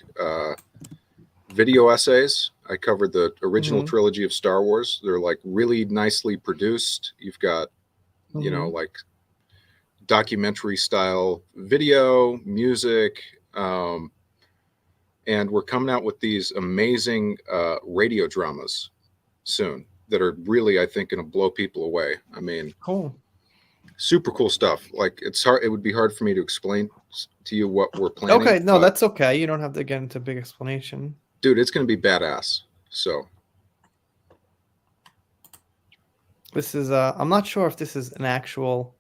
video essays. I covered the original Mm-hmm. trilogy of Star Wars. They're like really nicely produced. You've got, Mm-hmm. like documentary style video, music, um, and we're coming out with these amazing radio dramas soon that are really, I think, going to blow people away. I mean, Cool. super cool stuff. Like it's hard. It would be hard for me to explain to you what we're planning. Okay, no, but, that's okay. You don't have to get into a big explanation. dude, it's going to be badass. So This is I'm not sure if this is an actual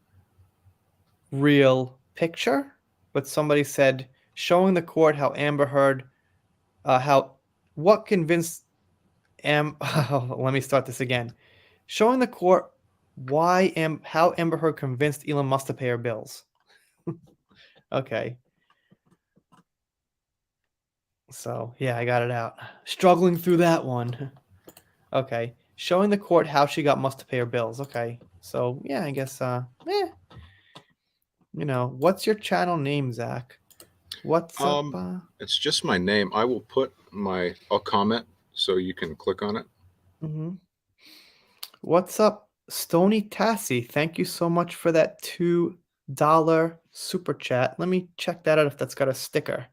real picture, but somebody said showing the court how Amber Heard what convinced let me start this again. Showing the court how Amber Heard convinced Elon Musk to pay her bills. Okay. So, yeah, I got it out. Struggling through that one. Okay. Showing the court how she got Musk to pay her bills. Okay. So, yeah, I guess what's your channel name, Zach? What's up? it's just my name. I'll comment so you can click on it. Mm-hmm. What's up, Stony Tassie? Thank you so much for that $2 super chat. Let me check that out if that's got a sticker.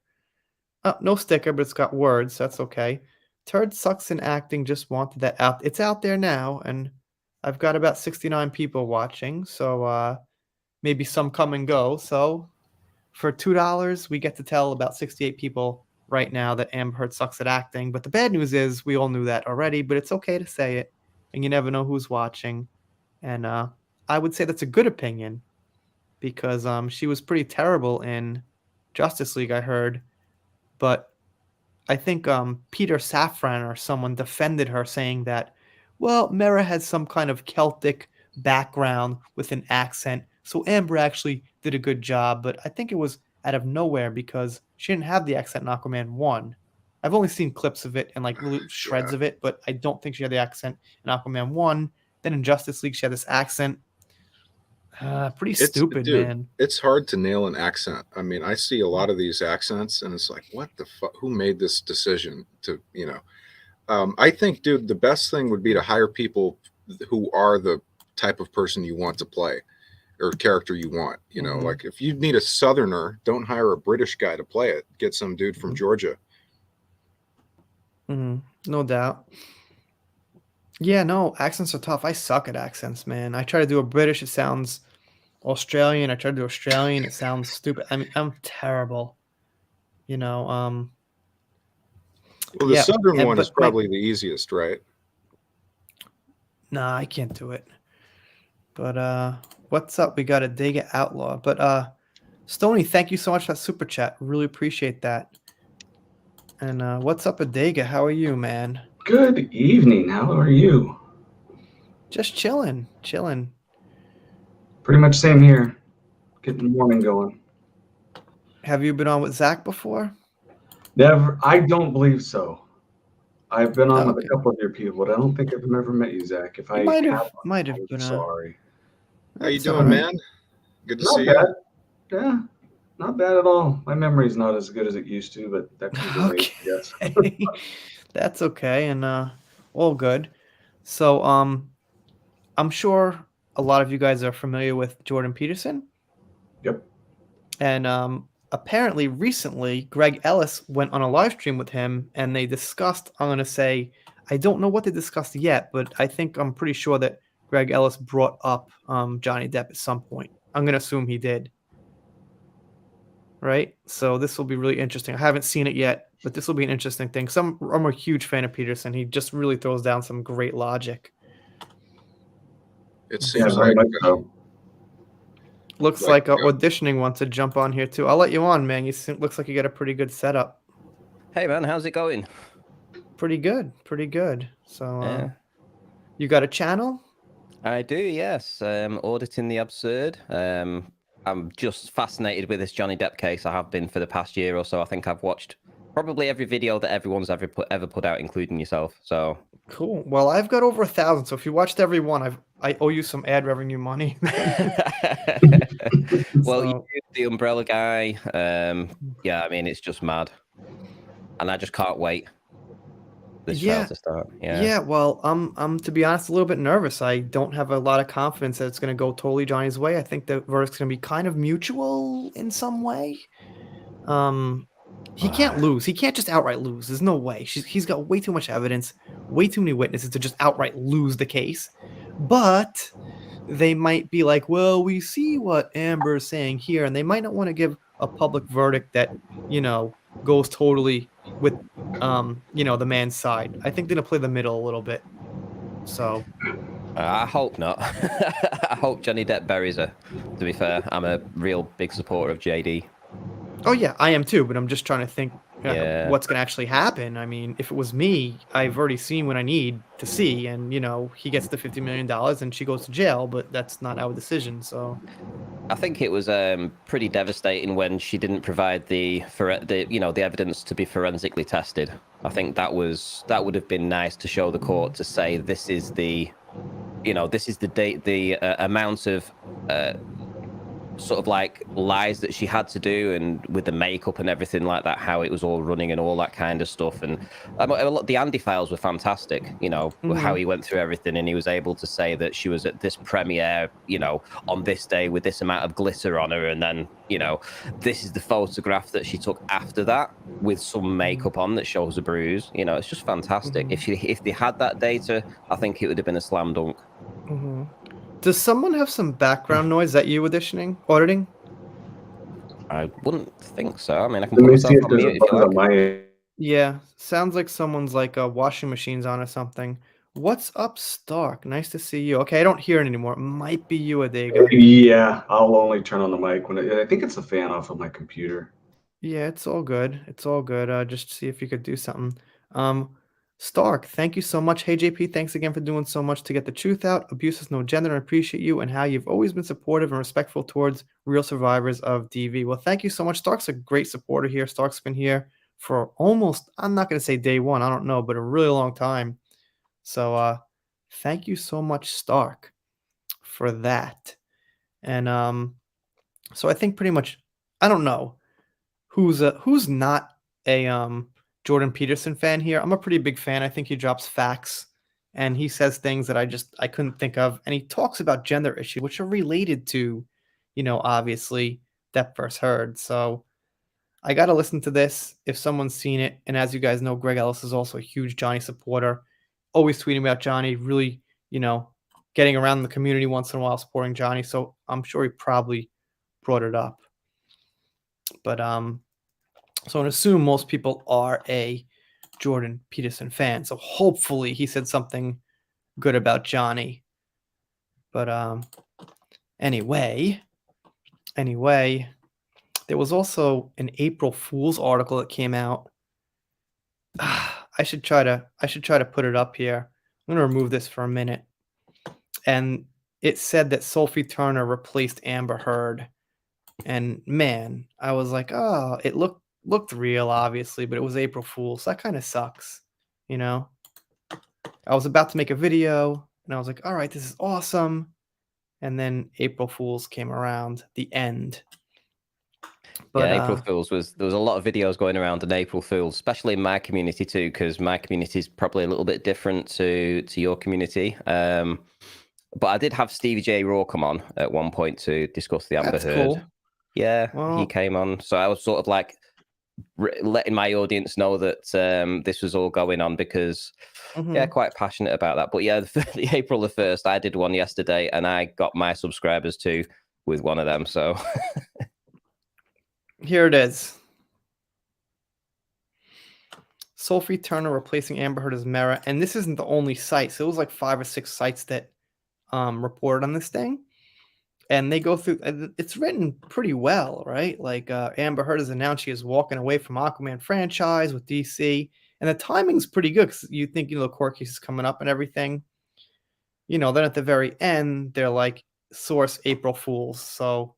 Oh, no sticker, but it's got words. That's okay. Turd sucks in acting. Just wanted that out. It's out there now, and I've got about 69 people watching. So maybe some come and go. So for $2, we get to tell about 68 people right now that Amber Heard sucks at acting. But the bad news is we all knew that already, but it's okay to say it, and you never know who's watching. And I would say that's a good opinion because she was pretty terrible in Justice League, I heard. But I think Peter Safran or someone defended her, saying that, well, Mera has some kind of Celtic background with an accent, so Amber actually did a good job. But I think it was out of nowhere because she didn't have the accent in Aquaman 1. I've only seen clips of it and like little shreds of it, but I don't think she had the accent in Aquaman 1. Then in Justice League, she had this accent. Pretty stupid, dude, man. it's hard to nail an accent. I mean, I see a lot of these accents, and it's like, what the fuck? Who made this decision to, I think, dude, the best thing would be to hire people who are the type of person you want to play or character you want. Like if you need a Southerner, don't hire a British guy to play it. Get some dude from Georgia. No doubt. Yeah, no, accents are tough. I suck at accents, man. I try to do a British, it sounds Australian. I try to do Australian, it sounds stupid. I mean, I'm terrible. Well, the Southern one is probably the easiest, right? Nah, I can't do it. But what's up? We got a Dega Outlaw. But Stony, thank you so much for that super chat. Really appreciate that. And what's up, Adega? How are you, man? Good evening. How are you? Just chilling. Pretty much same here. Getting the morning going. Have you been on with Zach before? Never. I don't believe so. I've been on with a couple of your people, but I don't think I've ever met you, Zach. If I might have been. Sorry. How you doing, man? Good to see you. Yeah, not bad at all. My memory's not as good as it used to, but that can be late, yes. That's okay, and all good. So I'm sure a lot of you guys are familiar with Jordan Peterson. Yep. And apparently recently Greg Ellis went on a live stream with him, and they discussed, I'm going to say, I don't know what they discussed yet, but I'm pretty sure that Greg Ellis brought up Johnny Depp at some point. I'm going to assume he did. Right? So this will be really interesting. I haven't seen it yet, but this will be an interesting thing. I'm a huge fan of Peterson. He just really throws down some great logic. It seems like looks like auditioning wants to jump on here too. I'll let you on, man. Looks like you got a pretty good setup. Hey man, how's it going? Pretty good. So you got a channel? I do, yes. Auditing the Absurd. I'm just fascinated with this Johnny Depp case. I have been for the past year or so. I think I've watched probably every video that everyone's ever put out, including yourself. So cool. Well, I've got over 1,000. So if you watched every one, I owe you some ad revenue money. Well, you the Umbrella guy. Yeah, I mean it's just mad, and I just can't wait. This trial to start. Yeah. Well, I'm to be honest a little bit nervous. I don't have a lot of confidence that it's going to go totally Johnny's way. I think the verdict's going to be kind of mutual in some way. He can't lose. He can't just outright lose. There's no way. He's got way too much evidence, way too many witnesses to just outright lose the case. But they might be like, well, we see what Amber is saying here, and they might not want to give a public verdict that, goes totally with, the man's side. I think they're going to play the middle a little bit. So I hope not. I hope Johnny Depp buries her. To be fair, I'm a real big supporter of JD. Oh yeah, I am too, but I'm just trying to think Yeah. what's going to actually happen. I mean, if it was me, I've already seen what I need to see, and he gets the $50 million and she goes to jail, but that's not our decision. So I think it was pretty devastating when she didn't provide the evidence to be forensically tested. I think that would have been nice to show the court to say this is the date, the amount of sort of like lies that she had to do, and with the makeup and everything like that, how it was all running and all that kind of stuff. And the Andy files were fantastic, how he went through everything, and he was able to say that she was at this premiere, on this day with this amount of glitter on her, and then this is the photograph that she took after that with some makeup on that shows a bruise. It's just fantastic. If they had that data, I think it would have been a slam dunk. Does someone have some background noise that you auditing? I wouldn't think so. I mean, I can put myself on mute if you like. Yeah, sounds like someone's like washing machines on or something. What's up, Stark? Nice to see you. Okay, I don't hear it anymore. It might be you, Adega. Yeah, I'll only turn on the mic when I think it's a fan off of my computer. Yeah, it's all good. It's all good. Just see if you could do something. Stark, thank you so much. Hey, JP, thanks again for doing so much to get the truth out. Abuse has no gender, and I appreciate you and how you've always been supportive and respectful towards real survivors of DV. Well, thank you so much. Stark's a great supporter here. Stark's been here for almost, I'm not going to say day one, I don't know, but a really long time. So thank you so much, Stark, for that. And so I think pretty much, I don't know who's not a Jordan Peterson fan here. I'm a pretty big fan. I think he drops facts and he says things that I couldn't think of. And he talks about gender issues, which are related to, obviously Depp vs. Heard. So I got to listen to this if someone's seen it. And as you guys know, Greg Ellis is also a huge Johnny supporter, always tweeting about Johnny, really, getting around the community once in a while, supporting Johnny. So I'm sure he probably brought it up. But so I assume most people are a Jordan Peterson fan. So hopefully he said something good about Johnny. But anyway, there was also an April Fool's article that came out. I should try to put it up here. I'm gonna remove this for a minute. And it said that Sophie Turner replaced Amber Heard. And man, I was like, oh, it looked real, obviously, but it was April Fool's. So that kind of sucks, I was about to make a video, and I was like, all right, this is awesome. And then April Fool's came around, the end. But, yeah, April Fool's there was a lot of videos going around on April Fool's, especially in my community too, because my community is probably a little bit different to your community. But I did have Stevie J. Raw come on at one point to discuss the Amber Heard. Cool. Yeah, well, he came on. So I was sort of like letting my audience know that this was all going on because, yeah, quite passionate about that. But yeah, the April the 1st, I did one yesterday and I got my subscribers too with one of them. So here it is. Sophie Turner replacing Amber Heard as Mara. And this isn't the only site. So it was like 5 or 6 sites that reported on this thing. And they go through, it's written pretty well, right? Like Amber Heard has announced she is walking away from Aquaman franchise with DC. And the timing's pretty good because you think, the court case is coming up and everything. Then at the very end, they're like, source April Fool's. So,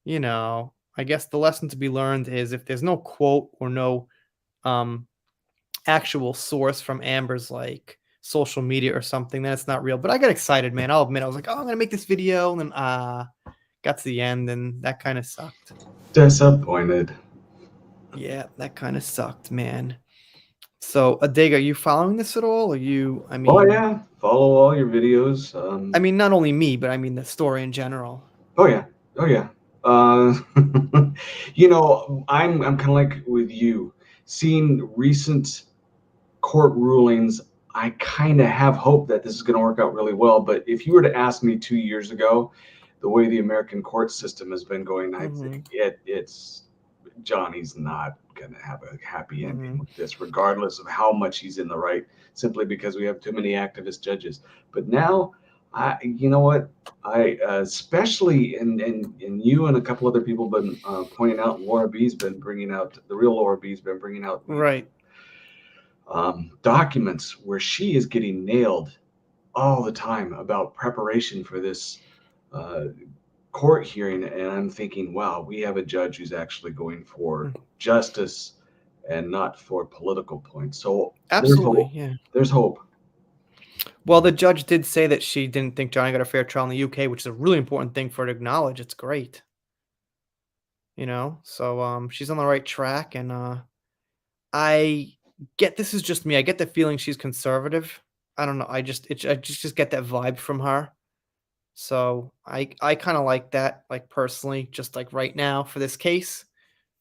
I guess the lesson to be learned is if there's no quote or no actual source from Amber's like social media or something, then it's not real. But I got excited, man. I'll admit, I was like, oh, I'm gonna make this video, and then got to the end, and that kind of sucked. Disappointed. Yeah, that kind of sucked, man. So, Adega, are you following this at all? Or oh yeah, follow all your videos. I mean, not only me, but I mean the story in general. Oh yeah. You know, I'm kind of like with you. Seeing recent court rulings, I kind of have hope that this is going to work out really well. But if you were to ask me 2 years ago, the way the American court system has been going, I think it's Johnny's not going to have a happy ending with this, regardless of how much he's in the right, simply because we have too many activist judges. But now, you know what? I especially and you and a couple other people been pointing out. Laura B's been bringing out the real Laura B's been bringing out Right. documents where she is getting nailed all the time about preparation for this court hearing, and I'm thinking, wow, we have a judge who's actually going for justice and not for political points. So Absolutely, yeah. There's hope. Well, the judge did say that she didn't think Johnny got a fair trial in the UK, which is a really important thing for her to acknowledge. It's great. So she's on the right track, and I this is just me. I get the feeling she's conservative. I don't know. I just get that vibe from her. So I kind of like that, like personally, just like right now for this case.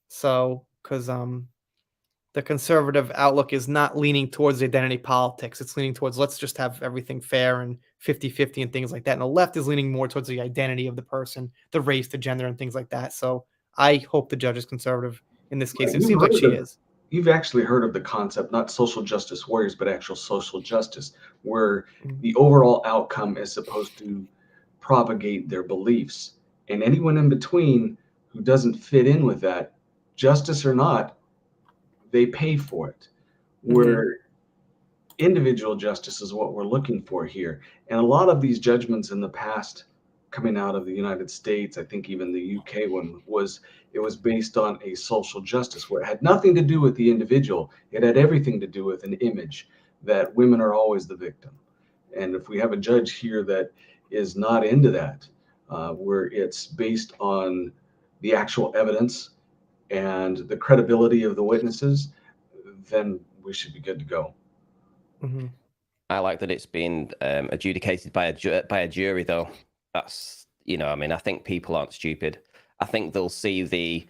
So because the conservative outlook is not leaning towards identity politics. It's leaning towards let's just have everything fair and 50-50 and things like that. And the left is leaning more towards the identity of the person, the race, the gender, and things like that. So I hope the judge is conservative in this case. It seems like she is. You've actually heard of the concept, not social justice warriors, but actual social justice, where the overall outcome is supposed to propagate their beliefs. And anyone in between who doesn't fit in with that, justice or not, they pay for it. Where individual justice is what we're looking for here. And a lot of these judgments in the past coming out of the United States, I think even the UK one was based on a social justice where it had nothing to do with the individual. It had everything to do with an image that women are always the victim. And if we have a judge here that is not into that, where it's based on the actual evidence and the credibility of the witnesses, then we should be good to go. I like that it's been adjudicated by a jury, though. That's I mean, I think people aren't stupid. I think they'll see the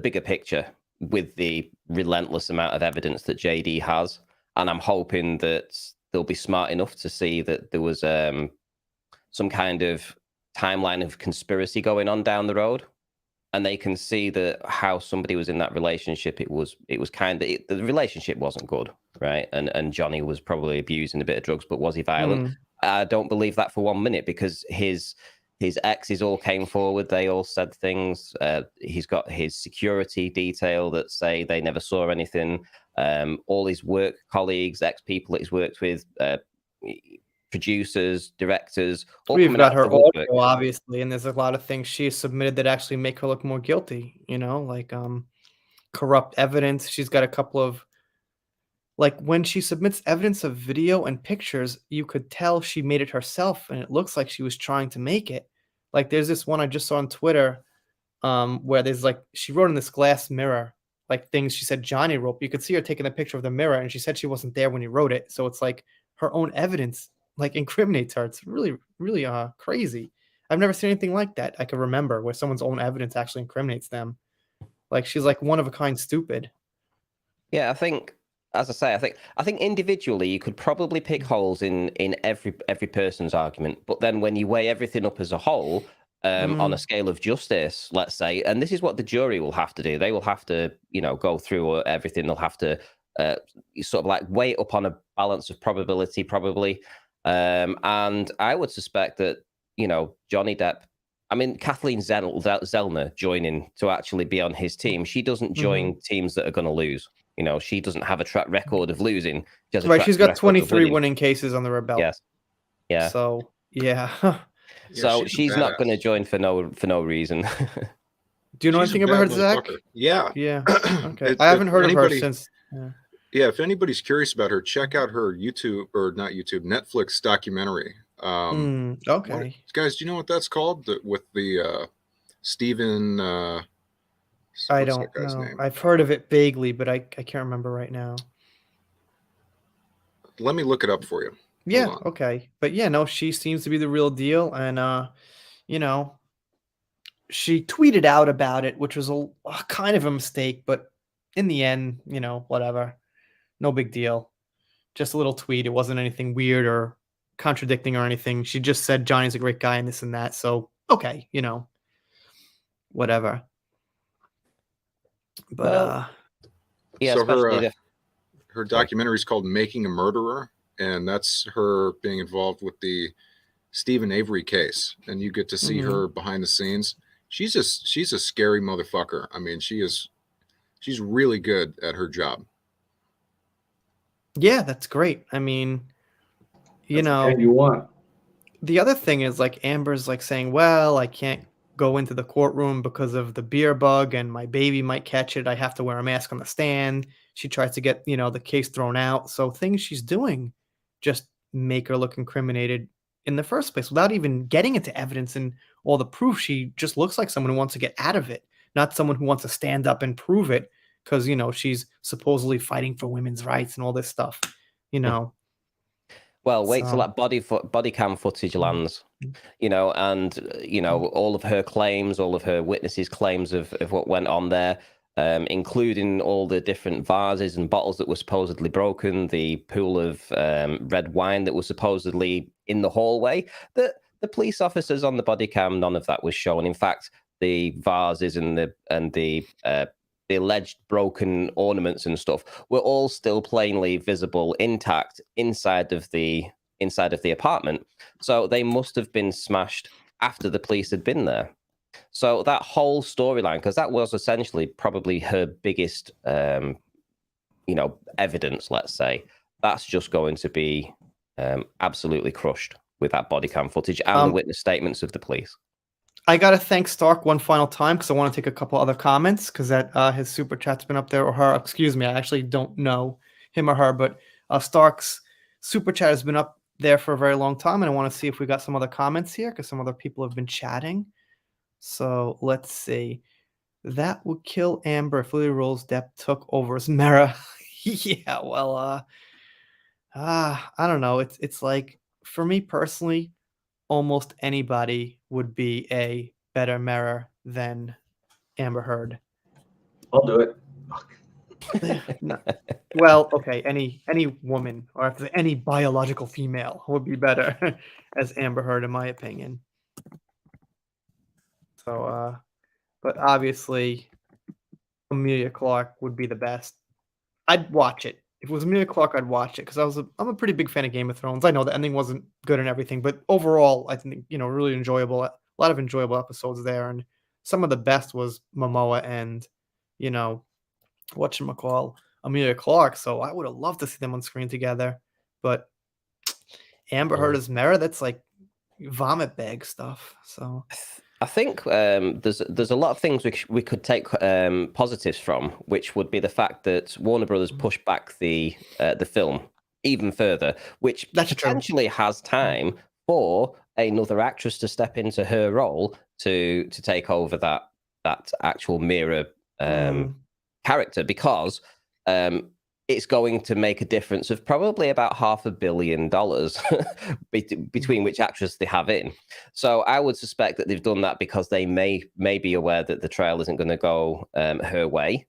bigger picture with the relentless amount of evidence that JD has, and I'm hoping that they'll be smart enough to see that there was some kind of timeline of conspiracy going on down the road, and they can see that how somebody was in that relationship. It was kind of the relationship wasn't good, right? And Johnny was probably abusing a bit of drugs, but was he violent? I don't believe that for 1 minute, because his exes all came forward. They all said things. He's got his security detail that say they never saw anything. All his work colleagues, ex-people that he's worked with, producers, directors, all we've coming got out her of the woodwork. audio, obviously, and there's a lot of things she submitted that actually make her look more guilty, like corrupt evidence. She's got a couple of, like, when she submits evidence of video and pictures, you could tell she made it herself, and it looks like she was trying to make it. Like, there's this one I just saw on Twitter, where there's like she wrote in this glass mirror, like things she said Johnny wrote. But you could see her taking a picture of the mirror, and she said she wasn't there when he wrote it. So it's like her own evidence like incriminates her. It's really, really crazy. I've never seen anything like that I can remember where someone's own evidence actually incriminates them. Like she's like one of a kind stupid. Yeah, I think, as I say, I think individually you could probably pick holes in every person's argument, but then when you weigh everything up as a whole, on a scale of justice, let's say, and this is what the jury will have to do. They will have to, go through everything. They'll have to sort of like weigh it up on a balance of probability, probably. And I would suspect that, Johnny Depp, I mean, Kathleen Zellner joining to actually be on his team. She doesn't join teams that are going to lose. She doesn't have a track record of losing. She's got 23 winning cases on the belt. Yes. Yeah. So, yeah. So she's not going to join for no reason. Do you know anything about her, Zach? Yeah. Yeah. Okay. I haven't heard of her since. Yeah, if anybody's curious about her, check out her Netflix documentary. Okay. Guys, do you know what that's called? With the Stephen. I don't know. Name? I've heard of it vaguely, but I can't remember right now. Let me look it up for you. Yeah. Okay. But yeah, no, she seems to be the real deal, and she tweeted out about it, which was a kind of a mistake, but in the end, whatever. No big deal. Just a little tweet. It wasn't anything weird or contradicting or anything. She just said Johnny's a great guy and this and that. So, okay, whatever. But Well, yeah, So especially her documentary is called Making a Murderer, and that's her being involved with the Stephen Avery case, and you get to see her behind the scenes. She's a scary motherfucker. I mean, she's really good at her job. yeah, that's great. I mean, That's the kind you want. the other thing is like Amber's like saying, well, I can't go into the courtroom because of the beer bug and my baby might catch it. I have to wear a mask on the stand. She tries to get, the case thrown out. So things she's doing just make her look incriminated in the first place without even getting into evidence and all the proof. She just looks like someone who wants to get out of it, not someone who wants to stand up and prove it because, she's supposedly fighting for women's rights and all this stuff, Well, wait till So that body cam footage lands, and all of her claims, all of her witnesses' claims of what went on there, including all the different vases and bottles that were supposedly broken, the pool of red wine that was supposedly in the hallway. The police officers on the body cam, none of that was shown. In fact, the vases and the alleged broken ornaments and stuff were all still plainly visible, intact inside of the apartment. So they must have been smashed after the police had been there. So that whole storyline, because that was essentially probably her biggest, evidence. Let's say that's just going to be absolutely crushed with that body cam footage and the witness statements of the police. I gotta thank Stark one final time because I want to take a couple other comments because that his super chat's been up there, or her. Excuse me, I actually don't know him or her, but Stark's super chat has been up there for a very long time, and I want to see if we got some other comments here because some other people have been chatting. So let's see. That would kill Amber if Lily Rose Depp took over as Mera. Yeah, well, I don't know. It's like for me personally, almost anybody would be a better Mera than Amber Heard. I'll do it. No. Well, okay, any woman or any biological female would be better as Amber Heard, in my opinion. So, but obviously, Amelia Clark would be the best. I'd watch it. If it was Amelia Clark, I'd watch it because I'm a pretty big fan of Game of Thrones. I know the ending wasn't good and everything, but overall, I think really enjoyable. A lot of enjoyable episodes there, and some of the best was Momoa and whatchamacall, Amelia Clark. So I would have loved to see them on screen together, but Amber Heard as Mera, that's like vomit bag stuff. So I think there's a lot of things we could take positives from, which would be the fact that Warner Brothers pushed back the film even further, which That's potentially has time for another actress to step into her role to take over that actual Mera character, because it's going to make a difference of probably about $500 million between which actress they have in. So I would suspect that they've done that because they may be aware that the trial isn't going to go her way.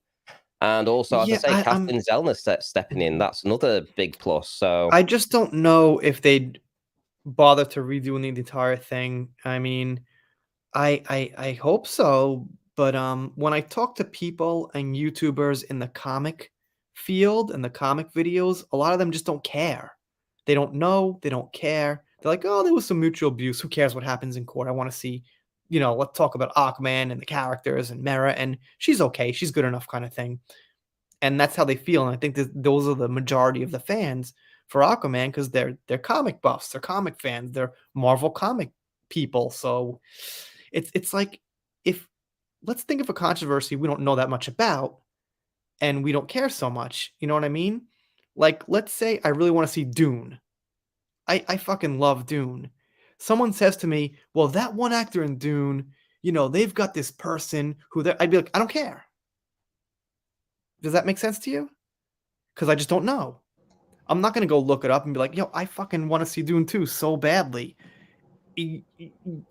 And also, as I say, Kathleen Zellner stepping in, that's another big plus. So I just don't know if they'd bother to redoing the entire thing. I mean, I hope so, but when I talk to people and YouTubers in the comic field and the comic videos, a lot of them just don't care. They don't know, they don't care. They're like, "Oh, there was some mutual abuse. Who cares what happens in court? I want to see, let's talk about Aquaman and the characters and Mera, and she's okay, she's good enough," kind of thing. And that's how they feel. And I think that those are the majority of the fans for Aquaman because they're comic buffs, they're comic fans, they're Marvel comic people. So it's like if let's think of a controversy we don't know that much about and we don't care so much. You know what I mean? Like, let's say I really want to see Dune. I fucking love Dune. Someone says to me, well, that one actor in Dune, they've got this person who I'd be like, I don't care. Does that make sense to you? Because I just don't know. I'm not going to go look it up and be like, yo, I fucking want to see Dune 2 so badly.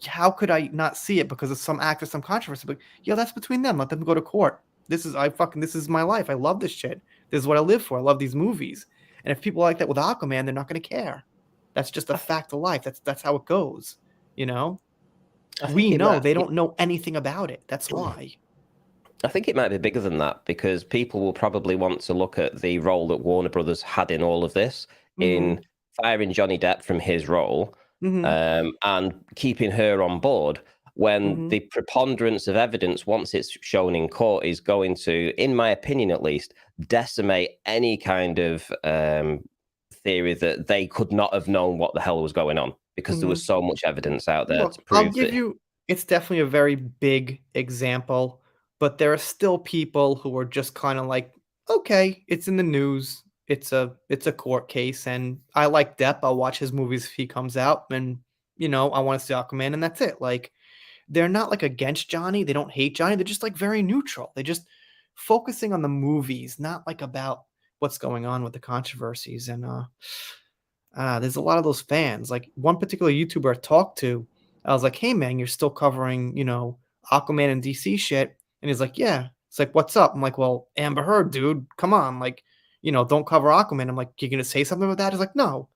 how could I not see it because of some actor, some controversy? But yo, that's between them. Let them go to court. This is my life. I love this shit. This is what I live for. I love these movies. And if people are like that with Aquaman, they're not going to care. That's just a fact of life. That's how it goes. You know, we know they don't know anything about it. That's why. I think it might be bigger than that, because people will probably want to look at the role that Warner Brothers had in all of this, in firing Johnny Depp from his role, and keeping her on board, when the preponderance of evidence, once it's shown in court, is going to, in my opinion at least, decimate any kind of theory that they could not have known what the hell was going on, because there was so much evidence out there to prove I'll give you, it's definitely a very big example, but there are still people who are just kind of like, okay, it's in the news. It's a court case, and I like Depp. I'll watch his movies if he comes out, and I want to see Aquaman, and that's it. Like, they're not like against Johnny. They don't hate Johnny. They're just like very neutral. They just focusing on the movies, not like about what's going on with the controversies. And there's a lot of those fans. Like one particular YouTuber I talked to, I was like, "Hey man, you're still covering, Aquaman and DC shit?" And he's like, "Yeah." It's like, "What's up?" I'm like, "Well, Amber Heard, dude, come on, like, don't cover Aquaman." I'm like, "You're gonna say something about that?" He's like, "No."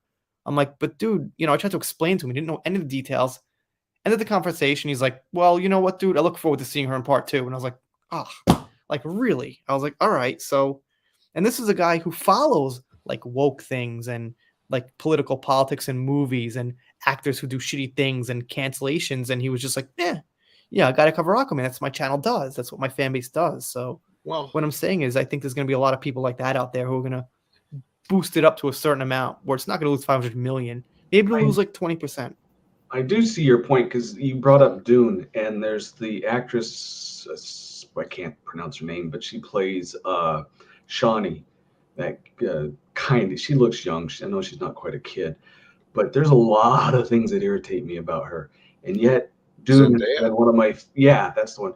I'm like, "But dude, I tried to explain to him. He didn't know any of the details." Ended the conversation. He's like, "Well, you know what, dude? I look forward to seeing her in part 2." And I was like, "Oh, like really?" I was like, "All right." So, and this is a guy who follows like woke things and like political politics and movies and actors who do shitty things and cancellations. And he was just like, yeah, I got to cover Aquaman. That's what my channel does. That's what my fan base does. So, Well, what I'm saying is, I think there's going to be a lot of people like that out there who are going to boost it up to a certain amount where it's not going to lose 500 million. Maybe it'll lose like 20%. I do see your point, because you brought up Dune, and there's the actress, I can't pronounce her name, but she plays Shawnee. That she looks young. I know she's not quite a kid, but there's a lot of things that irritate me about her. And yet, Dune has been one of my, that's the one,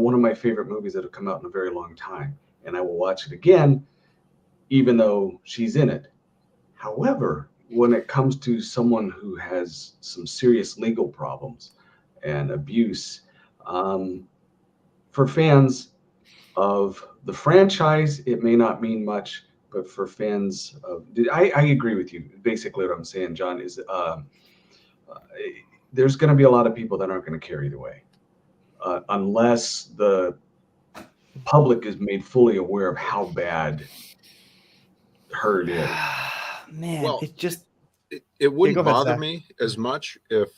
one of my favorite movies that have come out in a very long time. And I will watch it again, even though she's in it. However, when it comes to someone who has some serious legal problems and abuse, for fans of the franchise, it may not mean much, but for fans of, I agree with you. Basically, what I'm saying, John, is there's going to be a lot of people that aren't going to care either way, unless the public is made fully aware of how bad Heard is. Man, well, it just it wouldn't go ahead, bother Zach. me as much if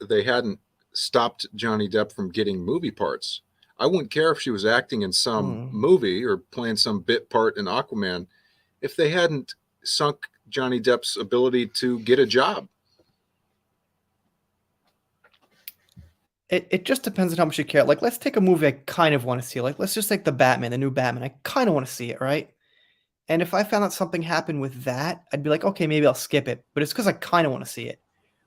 they hadn't stopped Johnny Depp from getting movie parts. I wouldn't care if she was acting in some movie or playing some bit part in Aquaman if they hadn't sunk Johnny Depp's ability to get a job. It just depends on how much you care. Like, let's take a movie I kind of want to see. Like, let's just take the Batman, the new Batman. I kind of want to see it, right? And if I found out something happened with that, I'd be like, okay, maybe I'll skip it. But it's because I kind of want to see it.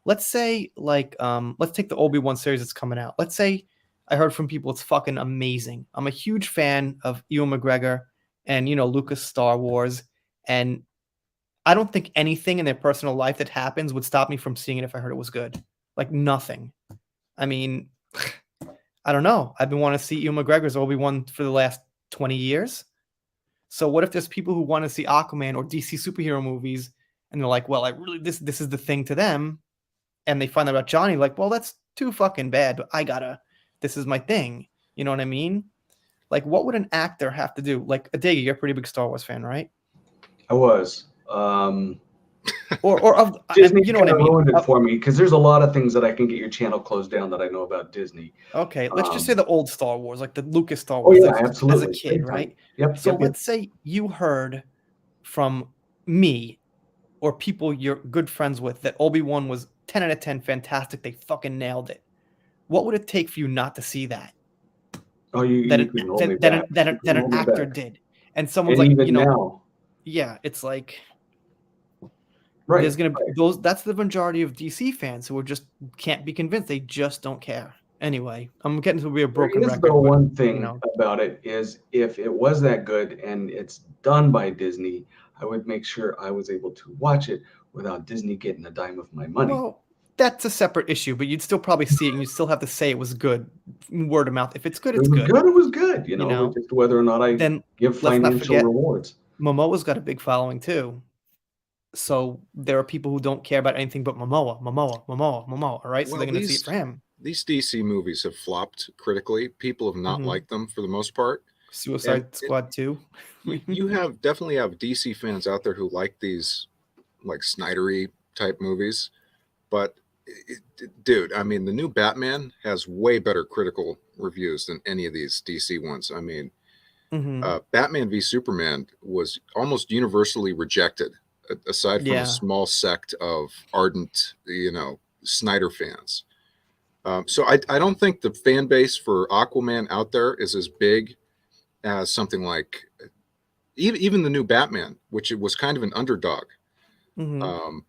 Let's say, like, let's take the Obi-Wan series that's coming out. Let's say I heard from people it's fucking amazing. I'm a huge fan of Ewan McGregor and, Lucas Star Wars. And I don't think anything in their personal life that happens would stop me from seeing it if I heard it was good. Like, nothing. I mean, I don't know. I've been wanting to see Ewan McGregor's Obi-Wan for the last 20 years. So what if there's people who want to see Aquaman or DC superhero movies and they're like, well, this is the thing to them, and they find out about Johnny, like, well, that's too fucking bad, but this is my thing. You know what I mean? Like, what would an actor have to do? Like, Adega, you're a pretty big Star Wars fan, right? I was. Or of Disney, you know what I mean? Ruined it for me, because there's a lot of things that I can get your channel closed down that I know about Disney. Okay, let's just say the old Star Wars, like the Lucas Star Wars. Oh yeah, absolutely. As a kid, right? Yep. So let's say you heard from me or people you're good friends with that Obi-Wan was 10 out of 10 fantastic. They fucking nailed it. What would it take for you not to see that? Oh, that an actor did, and someone's and like, even now, yeah, it's like, right? There's gonna be those. That's the majority of DC fans who just can't be convinced. They just don't care. Anyway, I'm getting to be a broken record. The one thing about it is, if it was that good and it's done by Disney, I would make sure I was able to watch it without Disney getting a dime of my money. Well, that's a separate issue, but you'd still probably see it and you'd still have to say it was good, word of mouth. If it's good, If it's it was good. good, it was good. You know, Just whether or not I then give let's not financial forget rewards. Momoa's got a big following too. So there are people who don't care about anything but Momoa, right? So Well, they're going to see it for him. these DC movies have flopped critically. People have not liked them for the most part. And Suicide Squad 2. you have definitely have DC fans out there who like these like Snydery type movies, but dude, I mean, the new Batman has way better critical reviews than any of these DC ones. I mean, Batman v Superman was almost universally rejected, aside from a Yeah. small sect of ardent, Snyder fans. So I don't think the fan base for Aquaman out there is as big as something like even the new Batman, which it was kind of an underdog. Um,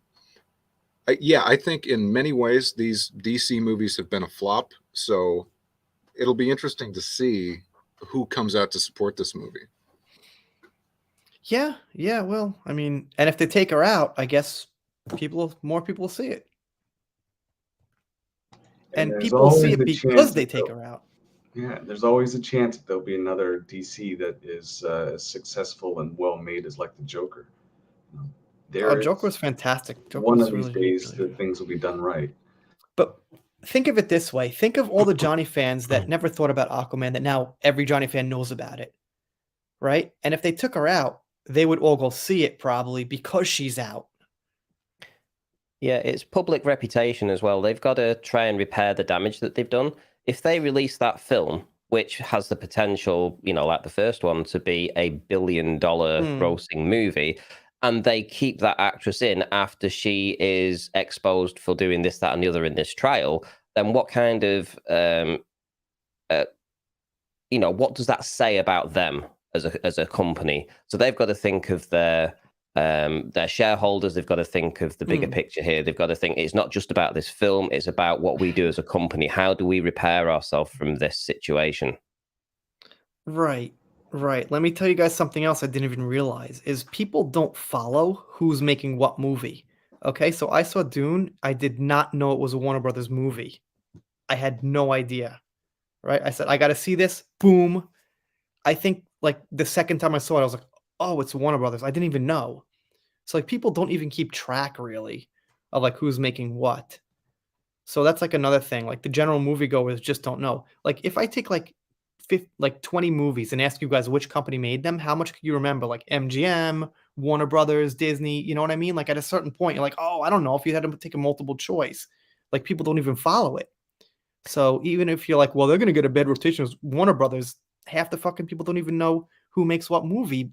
I think in many ways these DC movies have been a flop. So it'll be interesting to see who comes out to support this movie. Yeah, yeah. Well, I mean, and if they take her out, I guess more people will see it. And there's people will see always it a because chance they that take her out. Yeah, there's always a chance that there'll be another DC that is as successful and well made as like the Joker. Oh, There Joker is was fantastic. Joker one was of these really, really, days really that good. things will be done right. But think of it this way. Think of all the Johnny fans that never thought about Aquaman that now every Johnny fan knows about it. Right? And if they took her out, they would all go see it probably because she's out. Yeah, it's public reputation as well. They've got to try and repair the damage that they've done. If they release that film, which has the potential, like the first one, to be a $1 billion grossing movie, and they keep that actress in after she is exposed for doing this, that, and the other in this trial, then what kind of, what does that say about them as a company? So they've got to think of their shareholders. They've got to think of the bigger picture here. They've got to think it's not just about this film. It's about what we do as a company. How do we repair ourselves from this situation? Right. Right. Let me tell you guys something else I didn't even realize is people don't follow who's making what movie. Okay, so I saw Dune. I did not know it was a Warner Brothers movie. I had no idea. Right? I said I got to see this. Boom. I think like the second time I saw it, I was like, "Oh, it's Warner Brothers." I didn't even know. So like people don't even keep track really of like who's making what. So that's like another thing. Like the general moviegoers just don't know. Like if I take like 20 movies and ask you guys which company made them, how much can you remember? Like MGM, Warner Brothers, Disney, you know what I mean? Like at a certain point, you're like, oh, I don't know if you had to take a multiple choice. Like people don't even follow it. So even if you're like, well, they're gonna get a bad rotation as Warner Brothers, half the fucking people don't even know who makes what movie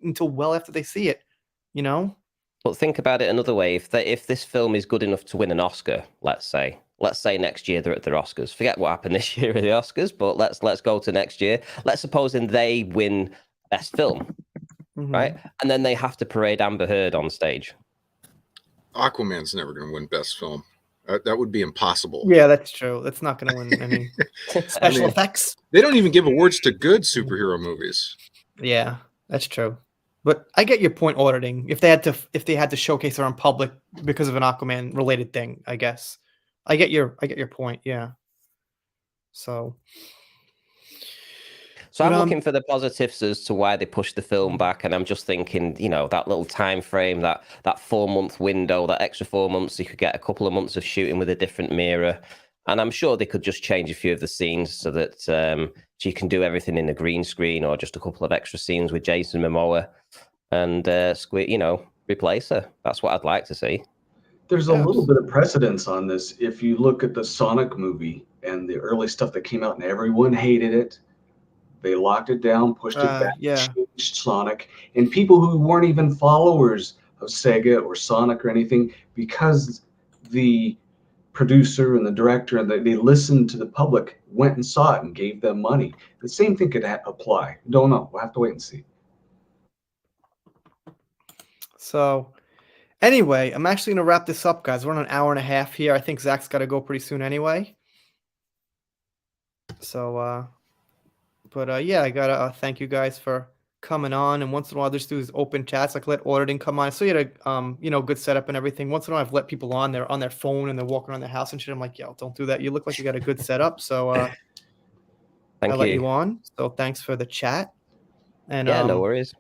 until well after they see it, you know? But think about it another way. If this film is good enough to win an Oscar, let's say next year they're at their Oscars. Forget what happened this year at the Oscars, but let's go to next year. Let's supposing they win best film, right? And then they have to parade Amber Heard on stage. Aquaman's never going to win best film. That would be impossible. Yeah, that's true. That's not going to win any special effects. They don't even give awards to good superhero movies. Yeah, that's true. But I get your point, auditing. If they had to showcase her in public because of an Aquaman related thing, I guess. I get your point. Yeah. So I'm looking for the positives as to why they pushed the film back, and I'm just thinking, that little time frame, that 4-month window, that extra 4 months, you could get a couple of months of shooting with a different mirror, and I'm sure they could just change a few of the scenes so that she can do everything in the green screen, or just a couple of extra scenes with Jason Momoa, and replace her. That's what I'd like to see. There's a little bit of precedence on this. If you look at the Sonic movie and the early stuff that came out, and everyone hated it. They locked it down, pushed it back, changed Sonic, and people who weren't even followers of Sega or Sonic or anything, because the producer and the director and they listened to the public, went and saw it and gave them money. The same thing could apply. Don't know. We'll have to wait and see. So anyway, I'm actually going to wrap this up, guys. We're on an hour and a half here. I think Zach's got to go pretty soon anyway. So, yeah, I got to thank you guys for coming on, and once in a while I just do these open chats, like let auditing come on. So you had a good setup and everything. Once in a while I've let people on their phone and they're walking around their house and shit. I'm like, yo, don't do that. You look like you got a good setup. So I Thank let you. you on. So thanks for the chat. And Yeah, no worries.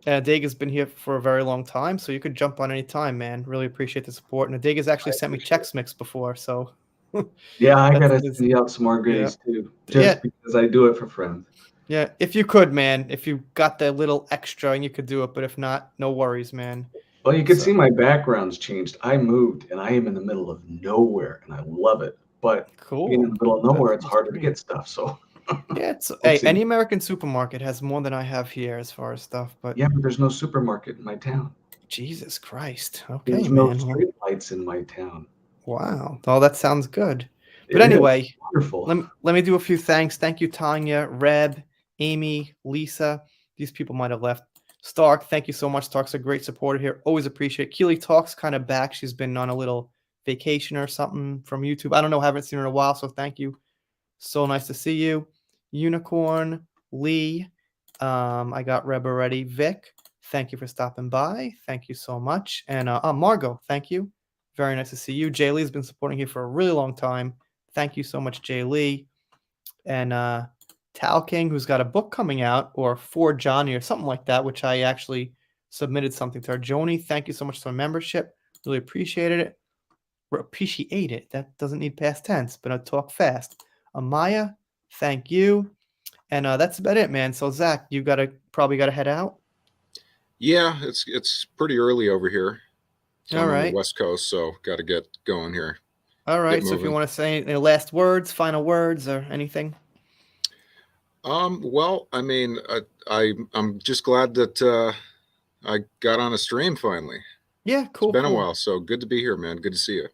Dega's been here for a very long time, so you could jump on any time, man. Really appreciate the support. And Dega's actually sent me Chex Mix before, so Yeah, I that's gotta his, send you out some more yeah. goodies too, Yeah. just because I do it for friends. Yeah, if you could, man, if you got the little extra and you could do it, but if not, no worries, man. Well, you can So see my background's changed. I moved and I am in the middle of nowhere and I love it. But being in cool. the middle of nowhere, it's That's harder to great. get stuff. So Yeah, it's we'll hey, see. any American supermarket has more than I have here as far as stuff, but Yeah, but there's no supermarket in my town. Jesus Christ. Okay, There's no man. Well, street lights in my town. wow. Oh, that sounds good. But It is anyway, wonderful. let me do a few thanks. Thank you, Tanya, Reb, Amy, Lisa. These people might have left. Stark, thank you so much. Stark's a great supporter here. Always appreciate it. Keely Talk's kind of back. She's been on a little vacation or something from YouTube. I don't know. Haven't seen her in a while, so thank you. So nice to see you. Unicorn, Lee. I got Reb already. Vic, thank you for stopping by. Thank you so much. And Margot, thank you. Very nice to see you. Jay Lee's been supporting here for a really long time. Thank you so much, Jay Lee. And Tal King, who's got a book coming out, or For Johnny, or something like that, which I actually submitted something to her. Joni, thank you so much for the membership. Really appreciated it. Appreciate it. That doesn't need past tense, but I talk fast. Amaya, thank you. And that's about it, man. So Zach, you probably gotta head out. Yeah, it's pretty early over here. So All I'm on right. the West Coast, so got to get going here. All right. Get So if you moving. want to say any last words, final words, or anything. Well, I mean, I'm just glad that I got on a stream finally. Yeah, cool. It's been cool. a while, so good to be here, man. Good to see you.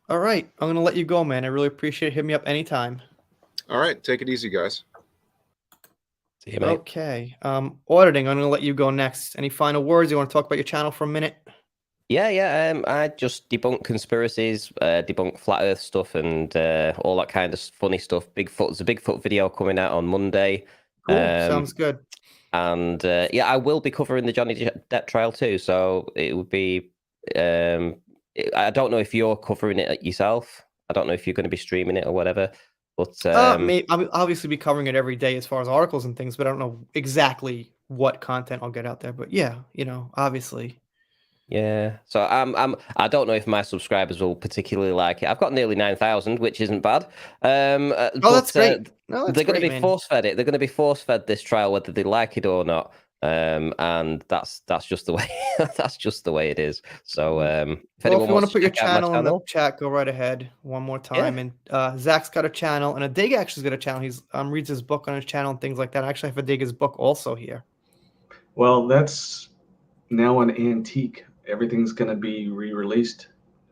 All right. I'm gonna let you go, man. I really appreciate it. Hit me up anytime. All right, take it easy, guys. See you, mate. Okay. Auditing, I'm gonna let you go next. Any final words? You want to talk about your channel for a minute? Yeah. I just debunk conspiracies, debunk flat Earth stuff, and all that kind of funny stuff. There's a Bigfoot video coming out on Monday. Cool. Sounds good. And yeah, I will be covering the Johnny Depp trial too. So it would be. I don't know if you're covering it yourself. I don't know if you're going to be streaming it or whatever. But I'll obviously be covering it every day as far as articles and things, but I don't know exactly what content I'll get out there. But yeah, obviously. yeah. So I don't know if my subscribers will particularly like it. I've got nearly 9,000, which isn't bad. That's great. No, that's they're going to great, be man. force fed it. They're going to be force fed this trial, whether they like it or not. And that's just the way that's just the way it is. So if anyone you want wants to put your check out my channel in the chat, go right ahead. One more time. Yeah. And Zach's got a channel, and Adega actually's got a channel. He's reads his book on his channel and things like that. I actually have Adega's book also here. Well, that's now an antique. Everything's going to be re-released.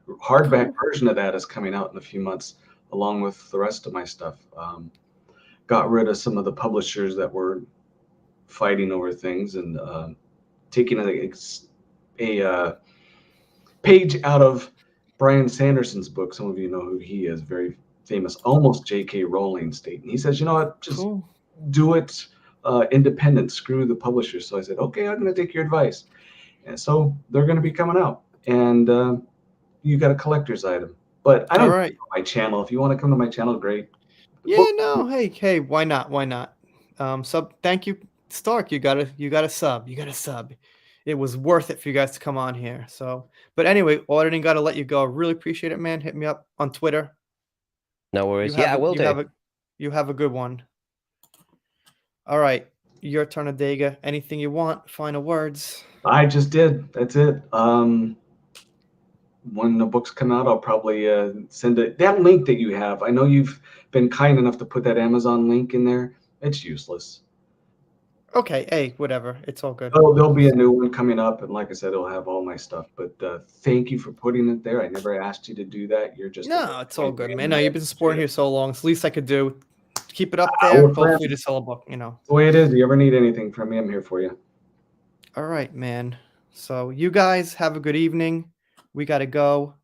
Hardback version of that is coming out in a few months, along with the rest of my stuff. Got rid of some of the publishers that were fighting over things and taking a page out of Brian Sanderson's book. Some of you know who he is, very famous, almost J.K. Rowling statement. He says, you know what, just do it independent, screw the publishers. So I said, okay, I'm going to take your advice. And so they're going to be coming out. And you got a collector's item. But I don't know my channel. If you want to come to my channel, great. Yeah, no, hey, why not? Why not? Thank you, Stark. You got a sub. You got a sub. It was worth it for you guys to come on here. So, but anyway, auditing, got to let you go. Really appreciate it, man. Hit me up on Twitter. No worries. I will do. You have a good one. All right, your turn, Adega. Anything you want? Final words. I just did. That's it. When the books come out, I'll probably send it. That link that you have, I know you've been kind enough to put that Amazon link in there. It's useless. Okay, hey, whatever. It's all good. Oh, there'll be a new one coming up, and like I said, it'll have all my stuff. But thank you for putting it there. I never asked you to do that. You're just it's all good, man. No, you've been supporting here so long. It's the least I could do. Keep it up there. Hopefully to sell a book, The way it is. If you ever need anything from me, I'm here for you. All right, man. So you guys have a good evening. We got to go.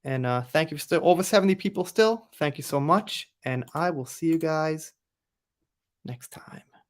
And thank you for still over 70 people still. Thank you so much. And I will see you guys next time.